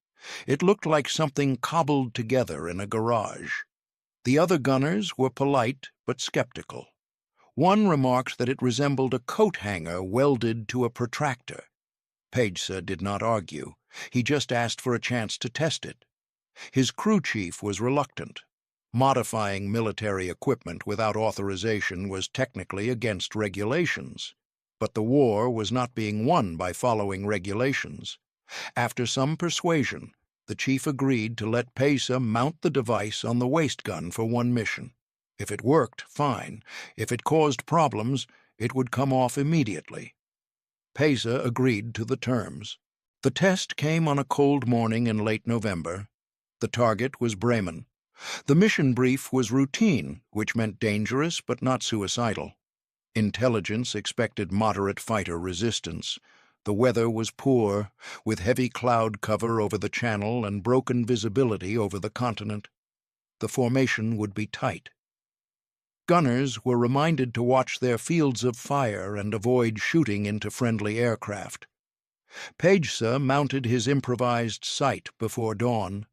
It looked like something cobbled together in a garage. The other gunners were polite but skeptical. One remarked that it resembled a coat hanger welded to a protractor. Pejsa did not argue. He just asked for a chance to test it. His crew chief was reluctant. Modifying military equipment without authorization was technically against regulations. But the war was not being won by following regulations. After some persuasion, the chief agreed to let Pejsa mount the device on the waist gun for one mission. If it worked, fine. If it caused problems, it would come off immediately. Pejsa agreed to the terms. The test came on a cold morning in late November. The target was Bremen. The mission brief was routine, which meant dangerous but not suicidal. Intelligence expected moderate fighter resistance. The weather was poor, with heavy cloud cover over the channel and broken visibility over the continent. The formation would be tight. Gunners were reminded to watch their fields of fire and avoid shooting into friendly aircraft. Pejsa mounted his improvised sight before dawn.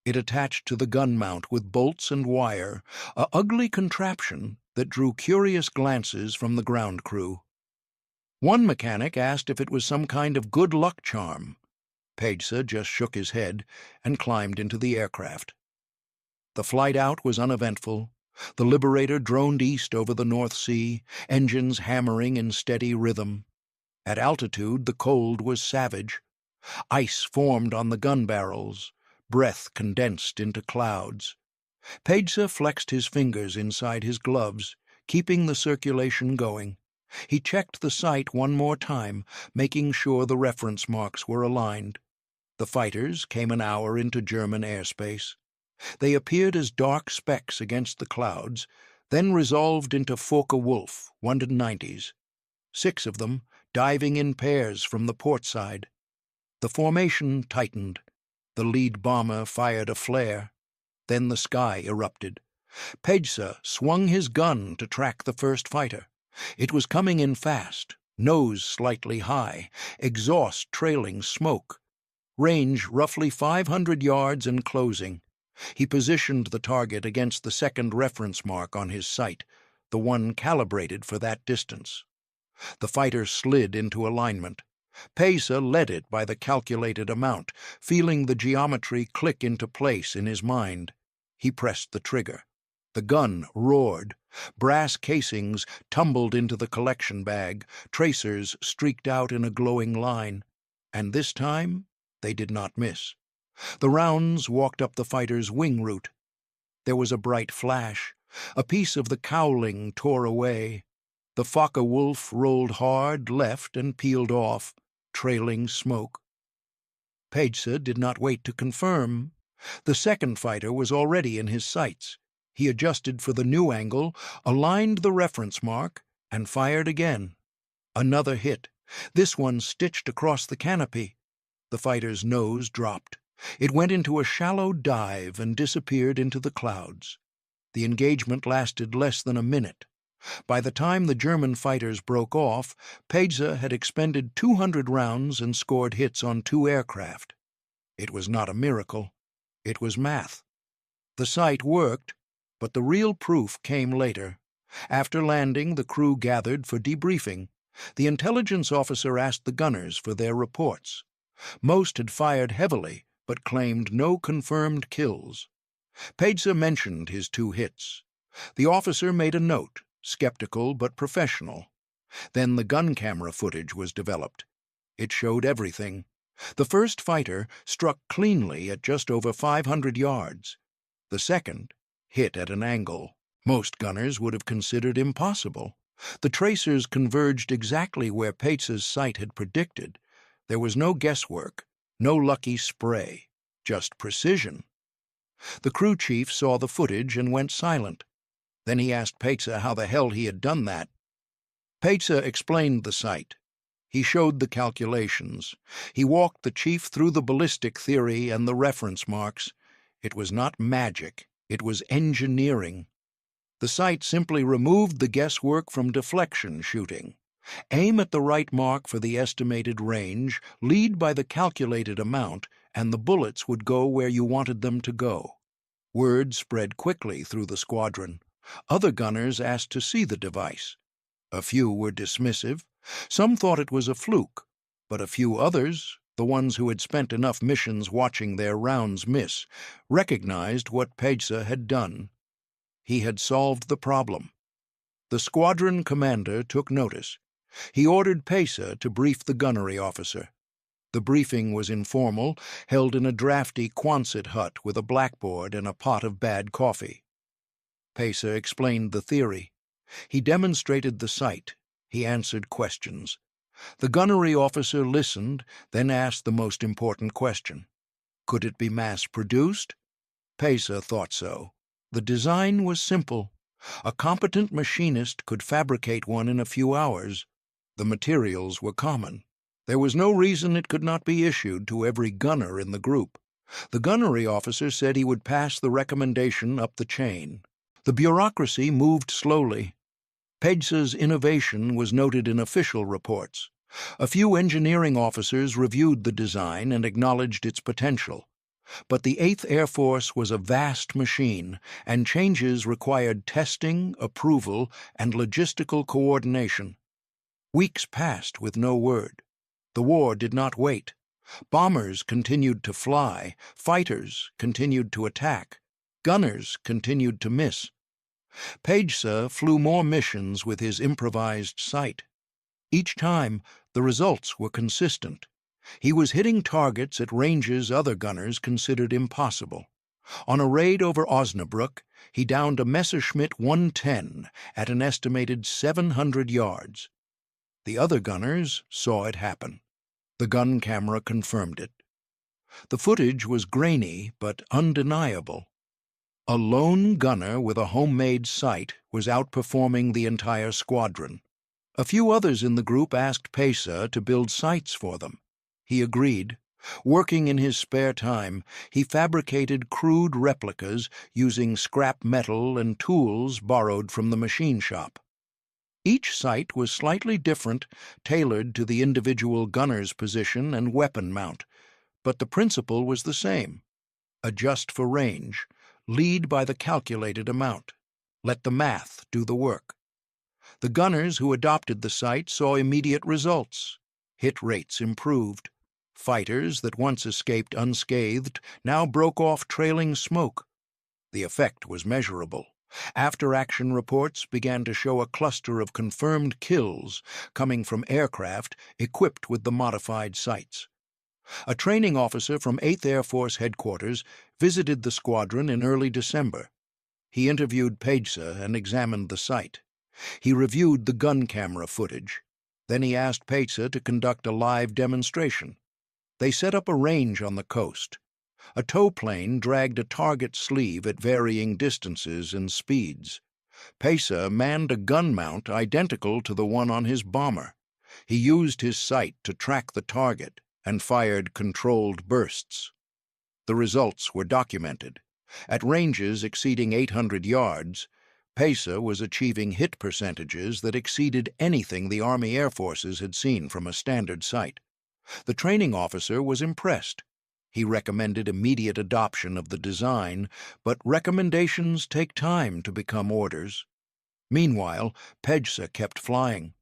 It attached to the gun mount with bolts and wire, a ugly contraption that drew curious glances from the ground crew. One mechanic asked if it was some kind of good luck charm. Pejsa just shook his head and climbed into the aircraft. The flight out was uneventful. The Liberator droned east over the North Sea, engines hammering in steady rhythm. At altitude, the cold was savage. Ice formed on the gun barrels. Breath condensed into clouds. Pejsa flexed his fingers inside his gloves, keeping the circulation going. He checked the sight one more time, making sure the reference marks were aligned. The fighters came an hour into German airspace. They appeared as dark specks against the clouds, then resolved into Focke-Wulf 190s, 6 of them diving in pairs from the port side. The formation tightened. The lead bomber fired a flare. Then the sky erupted. Pejsa swung his gun to track the first fighter. It was coming in fast, nose slightly high, exhaust trailing smoke. Range roughly 500 yards and closing. He positioned the target against the second reference mark on his sight, the one calibrated for that distance. The fighter slid into alignment. Pejsa led it by the calculated amount, feeling the geometry click into place in his mind. He pressed the trigger. The gun roared. Brass casings tumbled into the collection bag. Tracers streaked out in a glowing line. And this time, they did not miss. The rounds walked up the fighter's wing route. There was a bright flash. A piece of the cowling tore away. The Focke-Wulf rolled hard left and peeled off, trailing smoke. Pejsa did not wait to confirm. The second fighter was already in his sights. He adjusted for the new angle, aligned the reference mark, and fired again. Another hit, this one stitched across the canopy. The fighter's nose dropped. It went into a shallow dive and disappeared into the clouds. The engagement lasted less than a minute. By the time the German fighters broke off, Pejsa had expended 200 rounds and scored hits on 2 aircraft. It was not a miracle. It was math. The sight worked, but the real proof came later. After landing, the crew gathered for debriefing. The intelligence officer asked the gunners for their reports. Most had fired heavily, but claimed no confirmed kills. Pejsa mentioned his 2 hits. The officer made a note, skeptical but professional. Then the gun camera footage was developed. It showed everything. The first fighter struck cleanly at just over 500 yards. The second hit at an angle most gunners would have considered impossible. The tracers converged exactly where Pejsa's sight had predicted. There was no guesswork, no lucky spray, just precision. The crew chief saw the footage and went silent. Then he asked Pejsa how the hell he had done that. Pejsa explained the sight. He showed the calculations. He walked the chief through the ballistic theory and the reference marks. It was not magic. It was engineering. The sight simply removed the guesswork from deflection shooting. Aim at the right mark for the estimated range, lead by the calculated amount, and the bullets would go where you wanted them to go. Word spread quickly through the squadron. Other gunners asked to see the device. A few were dismissive. Some thought it was a fluke, but a few others, the ones who had spent enough missions watching their rounds miss, recognized what Pejsa had done. He had solved the problem. The squadron commander took notice. He ordered Pejsa to brief the gunnery officer. The briefing was informal, held in a drafty Quonset hut with a blackboard and a pot of bad coffee. Pejsa explained the theory. He demonstrated the sight. He answered questions. The gunnery officer listened, then asked the most important question. Could it be mass-produced? Pejsa thought so. The design was simple. A competent machinist could fabricate one in a few hours. The materials were common. There was no reason it could not be issued to every gunner in the group. The gunnery officer said he would pass the recommendation up the chain. The bureaucracy moved slowly. Pejsa's innovation was noted in official reports. A few engineering officers reviewed the design and acknowledged its potential. But the 8th Air Force was a vast machine, and changes required testing, approval, and logistical coordination. Weeks passed with no word. The war did not wait. Bombers continued to fly, fighters continued to attack, gunners continued to miss. Pejsa flew more missions with his improvised sight. Each time, the results were consistent. He was hitting targets at ranges other gunners considered impossible. On a raid over Osnabrück, he downed a Messerschmitt 110 at an estimated 700 yards. The other gunners saw it happen. The gun camera confirmed it. The footage was grainy but undeniable. A lone gunner with a homemade sight was outperforming the entire squadron. A few others in the group asked Pesa to build sights for them. He agreed. Working in his spare time, he fabricated crude replicas using scrap metal and tools borrowed from the machine shop. Each sight was slightly different, tailored to the individual gunner's position and weapon mount, but the principle was the same. Adjust for range, lead by the calculated amount. Let the math do the work. The gunners who adopted the sight saw immediate results. Hit rates improved. Fighters that once escaped unscathed now broke off trailing smoke. The effect was measurable. After-action reports began to show a cluster of confirmed kills coming from aircraft equipped with the modified sights. A training officer from 8th Air Force Headquarters visited the squadron in early December. He interviewed Pesa and examined the sight. He reviewed the gun camera footage. Then he asked Pesa to conduct a live demonstration. They set up a range on the coast. A tow plane dragged a target sleeve at varying distances and speeds. Pesa manned a gun mount identical to the one on his bomber. He used his sight to track the target and fired controlled bursts. The results were documented. At ranges exceeding 800 yards, Pesa was achieving hit percentages that exceeded anything the Army Air Forces had seen from a standard sight. The training officer was impressed. He recommended immediate adoption of the design, but recommendations take time to become orders. Meanwhile, Pesa kept flying.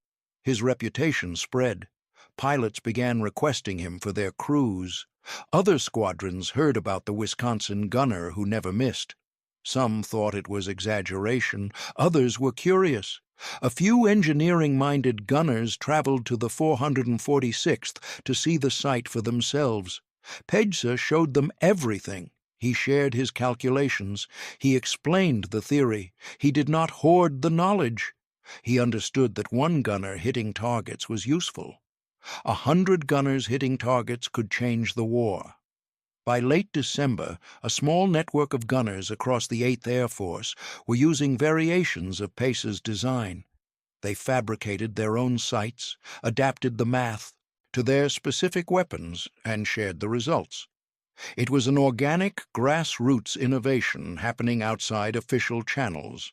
His reputation spread. Pilots began requesting him for their crews. Other squadrons heard about the Wisconsin gunner who never missed. Some thought it was exaggeration, others were curious. A few engineering-minded gunners traveled to the 446th to see the sight for themselves. Pesa showed them everything. He shared his calculations. He explained the theory. He did not hoard the knowledge. He understood that one gunner hitting targets was useful. 100 gunners hitting targets could change the war. By late December, a small network of gunners across the 8th Air Force were using variations of Pesa's design. They fabricated their own sights, adapted the math to their specific weapons, and shared the results. It was an organic, grassroots innovation happening outside official channels.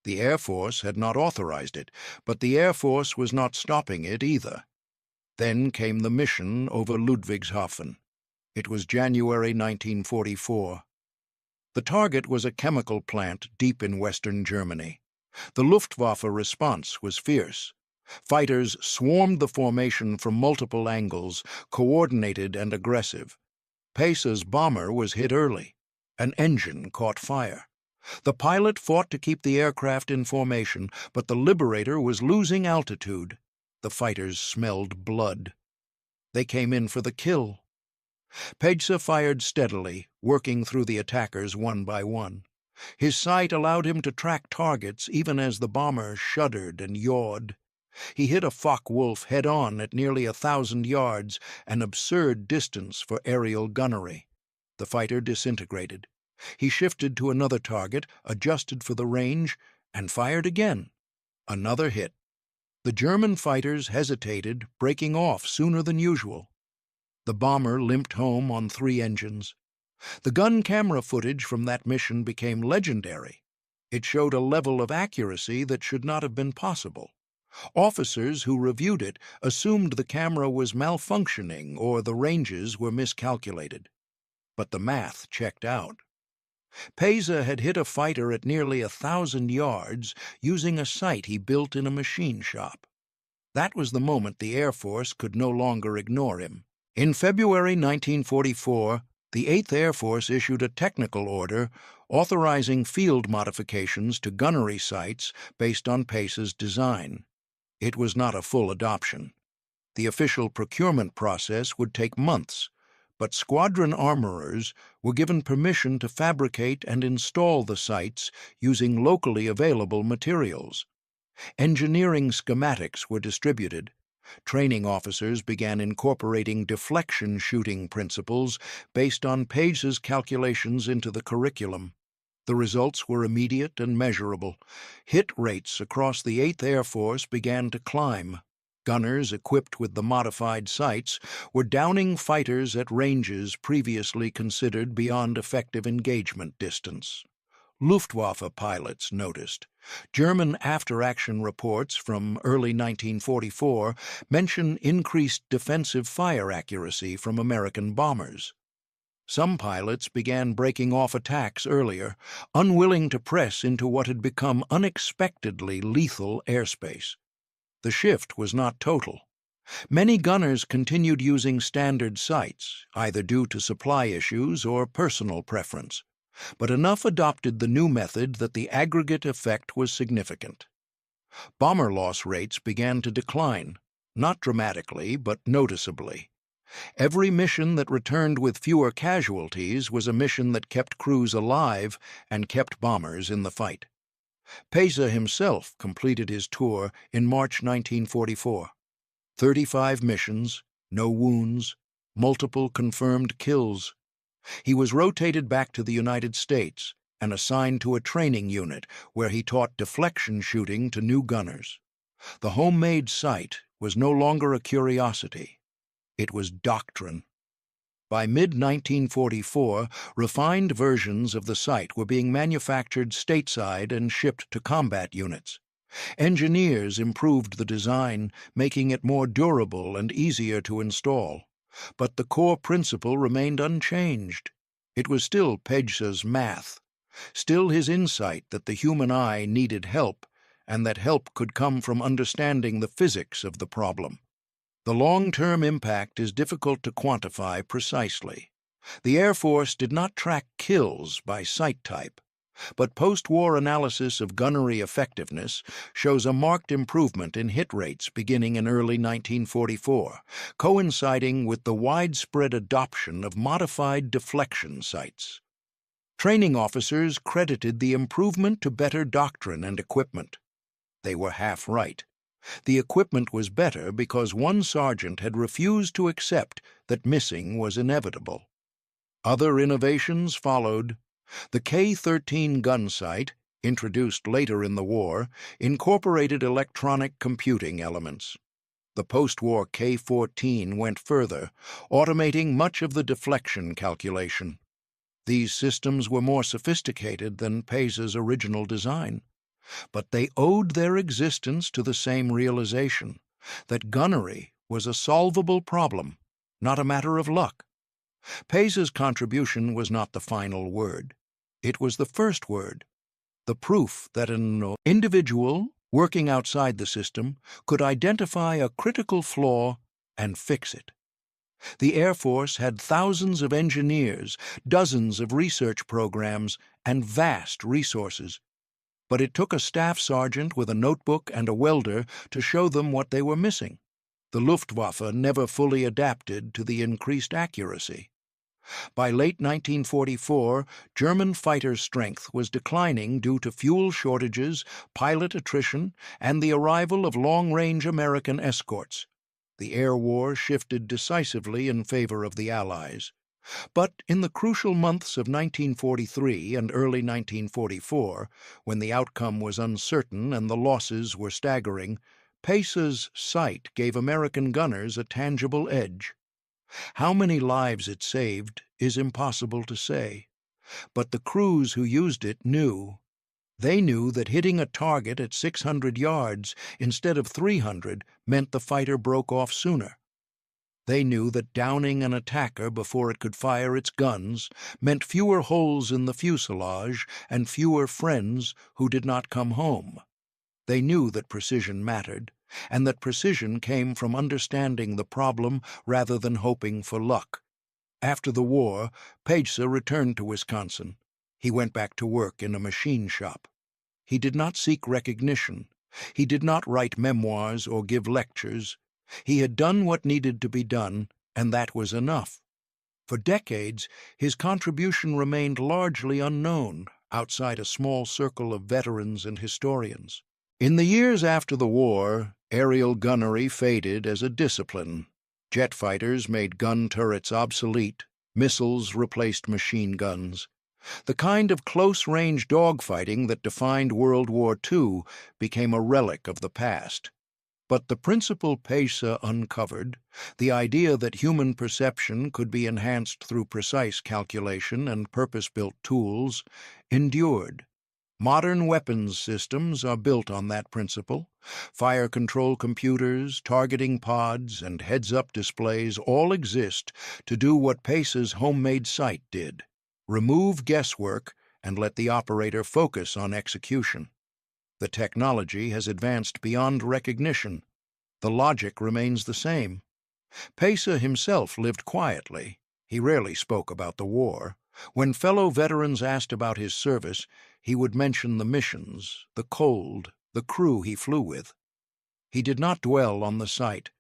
The Air Force had not authorized it, but the Air Force was not stopping it either. Then came the mission over Ludwigshafen. It was January 1944. The target was a chemical plant deep in western Germany. The Luftwaffe response was fierce. Fighters swarmed the formation from multiple angles, coordinated and aggressive. Pesa's bomber was hit early. An engine caught fire. The pilot fought to keep the aircraft in formation, but the Liberator was losing altitude. The fighters smelled blood. They came in for the kill. Pesa fired steadily, working through the attackers one by one. His sight allowed him to track targets even as the bomber shuddered and yawed. He hit a Focke-Wulf head-on at nearly 1,000 yards, an absurd distance for aerial gunnery. The fighter disintegrated. He shifted to another target, adjusted for the range, and fired again. Another hit. The German fighters hesitated, breaking off sooner than usual. The bomber limped home on 3 engines. The gun camera footage from that mission became legendary. It showed a level of accuracy that should not have been possible. Officers who reviewed it assumed the camera was malfunctioning or the ranges were miscalculated. But the math checked out. Pesa had hit a fighter at nearly 1,000 yards using a sight he built in a machine shop. That was the moment the Air Force could no longer ignore him. In February 1944, the 8th Air Force issued a technical order authorizing field modifications to gunnery sights based on Pesa's design. It was not a full adoption. The official procurement process would take months, but squadron armorers were given permission to fabricate and install the sights using locally available materials. Engineering schematics were distributed. Training officers began incorporating deflection shooting principles based on Page's calculations into the curriculum. The results were immediate and measurable. Hit rates across the 8th Air Force began to climb. Gunners equipped with the modified sights were downing fighters at ranges previously considered beyond effective engagement distance. Luftwaffe pilots noticed. German after-action reports from early 1944 mention increased defensive fire accuracy from American bombers. Some pilots began breaking off attacks earlier, unwilling to press into what had become unexpectedly lethal airspace. The shift was not total. Many gunners continued using standard sights, either due to supply issues or personal preference, but enough adopted the new method that the aggregate effect was significant. Bomber loss rates began to decline, not dramatically, but noticeably. Every mission that returned with fewer casualties was a mission that kept crews alive and kept bombers in the fight. Page himself completed his tour in March 1944. 35 missions, no wounds, multiple confirmed kills. He was rotated back to the United States and assigned to a training unit where he taught deflection shooting to new gunners. The homemade sight was no longer a curiosity. It was doctrine. By mid-1944, refined versions of the sight were being manufactured stateside and shipped to combat units. Engineers improved the design, making it more durable and easier to install. But the core principle remained unchanged. It was still Page's math, still his insight that the human eye needed help, and that help could come from understanding the physics of the problem. The long-term impact is difficult to quantify precisely. The Air Force did not track kills by sight type, but post-war analysis of gunnery effectiveness shows a marked improvement in hit rates beginning in early 1944, coinciding with the widespread adoption of modified deflection sights. Training officers credited the improvement to better doctrine and equipment. They were half right. The equipment was better because one sergeant had refused to accept that missing was inevitable. Other innovations followed. The K-13 gun sight, introduced later in the war, incorporated electronic computing elements. The post-war K-14 went further, automating much of the deflection calculation. These systems were more sophisticated than Page's original design, but they owed their existence to the same realization, that gunnery was a solvable problem, not a matter of luck. Page's contribution was not the final word. It was the first word, the proof that an individual working outside the system could identify a critical flaw and fix it. The Air Force had thousands of engineers, dozens of research programs, and vast resources. But it took a staff sergeant with a notebook and a welder to show them what they were missing. The Luftwaffe never fully adapted to the increased accuracy. By late 1944, German fighter strength was declining due to fuel shortages, pilot attrition, and the arrival of long-range American escorts. The air war shifted decisively in favor of the Allies. But in the crucial months of 1943 and early 1944, when the outcome was uncertain and the losses were staggering, Pace's sight gave American gunners a tangible edge. How many lives it saved is impossible to say, but the crews who used it knew. They knew that hitting a target at 600 yards instead of 300 meant the fighter broke off sooner. They knew that downing an attacker before it could fire its guns meant fewer holes in the fuselage and fewer friends who did not come home. They knew that precision mattered, and that precision came from understanding the problem rather than hoping for luck. After the war, Page returned to Wisconsin. He went back to work in a machine shop. He did not seek recognition. He did not write memoirs or give lectures. He had done what needed to be done, and that was enough. For decades, his contribution remained largely unknown outside a small circle of veterans and historians. In the years after the war, aerial gunnery faded as a discipline. Jet fighters made gun turrets obsolete, missiles replaced machine guns. The kind of close-range dogfighting that defined World War II became a relic of the past. But the principle Pesa uncovered, the idea that human perception could be enhanced through precise calculation and purpose-built tools, endured. Modern weapons systems are built on that principle. Fire control computers, targeting pods, and heads-up displays all exist to do what Pesa's homemade sight did: remove guesswork and let the operator focus on execution. The technology has advanced beyond recognition. The logic remains the same. Pesa himself lived quietly. He rarely spoke about the war. When fellow veterans asked about his service, he would mention the missions, the cold, the crew he flew with. He did not dwell on the sight.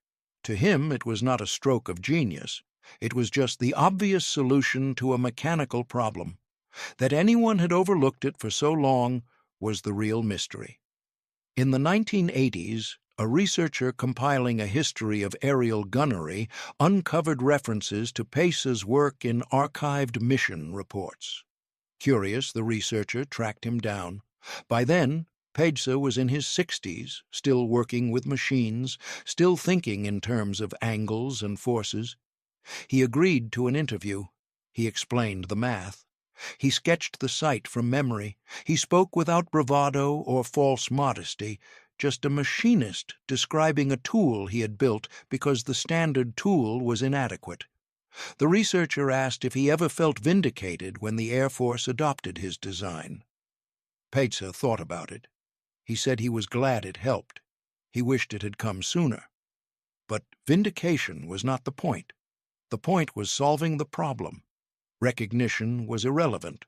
To him, it was not a stroke of genius. It was just the obvious solution to a mechanical problem. That anyone had overlooked it for so long was the real mystery. In the 1980s, a researcher compiling a history of aerial gunnery uncovered references to Pesa's work in archived mission reports. Curious, the researcher tracked him down. By then, Pesa was in his 60s, still working with machines, still thinking in terms of angles and forces. He agreed to an interview. He explained the math. He sketched the sight from memory. He spoke without bravado or false modesty, just a machinist describing a tool he had built because the standard tool was inadequate. The researcher asked if he ever felt vindicated when the Air Force adopted his design. Pesa thought about it. He said he was glad it helped. He wished it had come sooner. But vindication was not the point. The point was solving the problem. Recognition was irrelevant.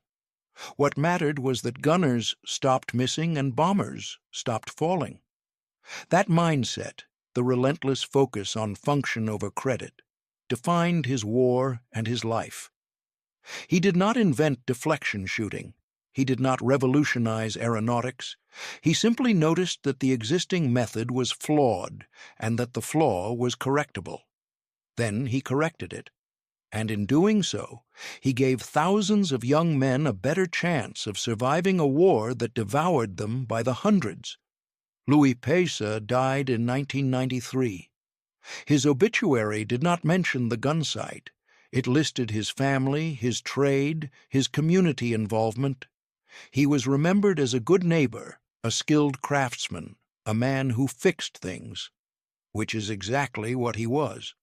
What mattered was that gunners stopped missing and bombers stopped falling. That mindset, the relentless focus on function over credit, defined his war and his life. He did not invent deflection shooting. He did not revolutionize aeronautics. He simply noticed that the existing method was flawed and that the flaw was correctable. Then he corrected it. And in doing so, he gave thousands of young men a better chance of surviving a war that devoured them by the hundreds. Louis Pesa died in 1993. His obituary did not mention the gun sight. It listed his family, his trade, his community involvement. He was remembered as a good neighbor, a skilled craftsman, a man who fixed things, which is exactly what he was.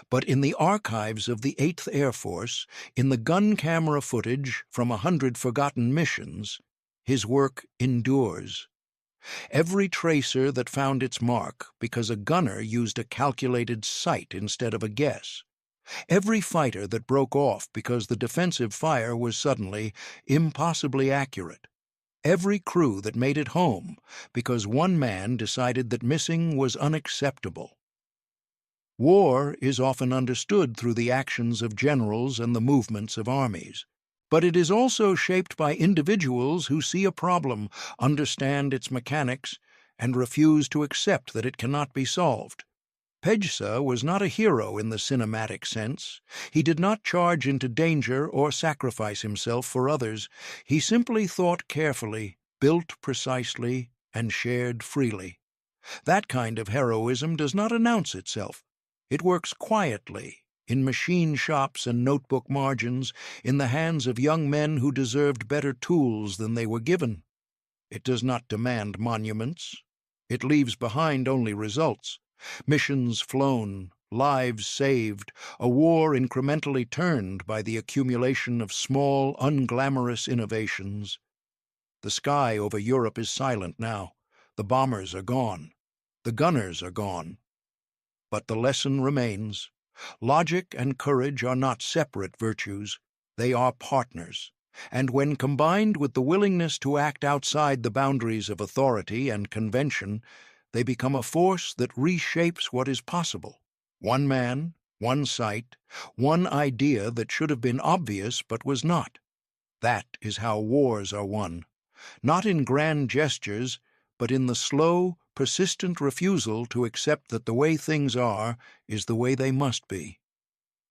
But in the archives of the 8th Air Force, in the gun camera footage from 100 forgotten missions, his work endures. Every tracer that found its mark because a gunner used a calculated sight instead of a guess. Every fighter that broke off because the defensive fire was suddenly impossibly accurate. Every crew that made it home because one man decided that missing was unacceptable. War is often understood through the actions of generals and the movements of armies. But it is also shaped by individuals who see a problem, understand its mechanics, and refuse to accept that it cannot be solved. Pesa was not a hero in the cinematic sense. He did not charge into danger or sacrifice himself for others. He simply thought carefully, built precisely, and shared freely. That kind of heroism does not announce itself. It works quietly, in machine shops and notebook margins, in the hands of young men who deserved better tools than they were given. It does not demand monuments. It leaves behind only results. Missions flown, lives saved, a war incrementally turned by the accumulation of small, unglamorous innovations. The sky over Europe is silent now. The bombers are gone. The gunners are gone. But the lesson remains. Logic and courage are not separate virtues. They are partners. And when combined with the willingness to act outside the boundaries of authority and convention, they become a force that reshapes what is possible. One man, One sight, one idea that should have been obvious but was not. That is how wars are won, not in grand gestures, but in the slow, persistent refusal to accept that the way things are is the way they must be.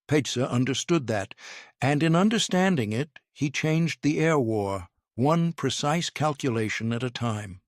Pejsa understood that, and in understanding it, he changed the air war, one precise calculation at a time.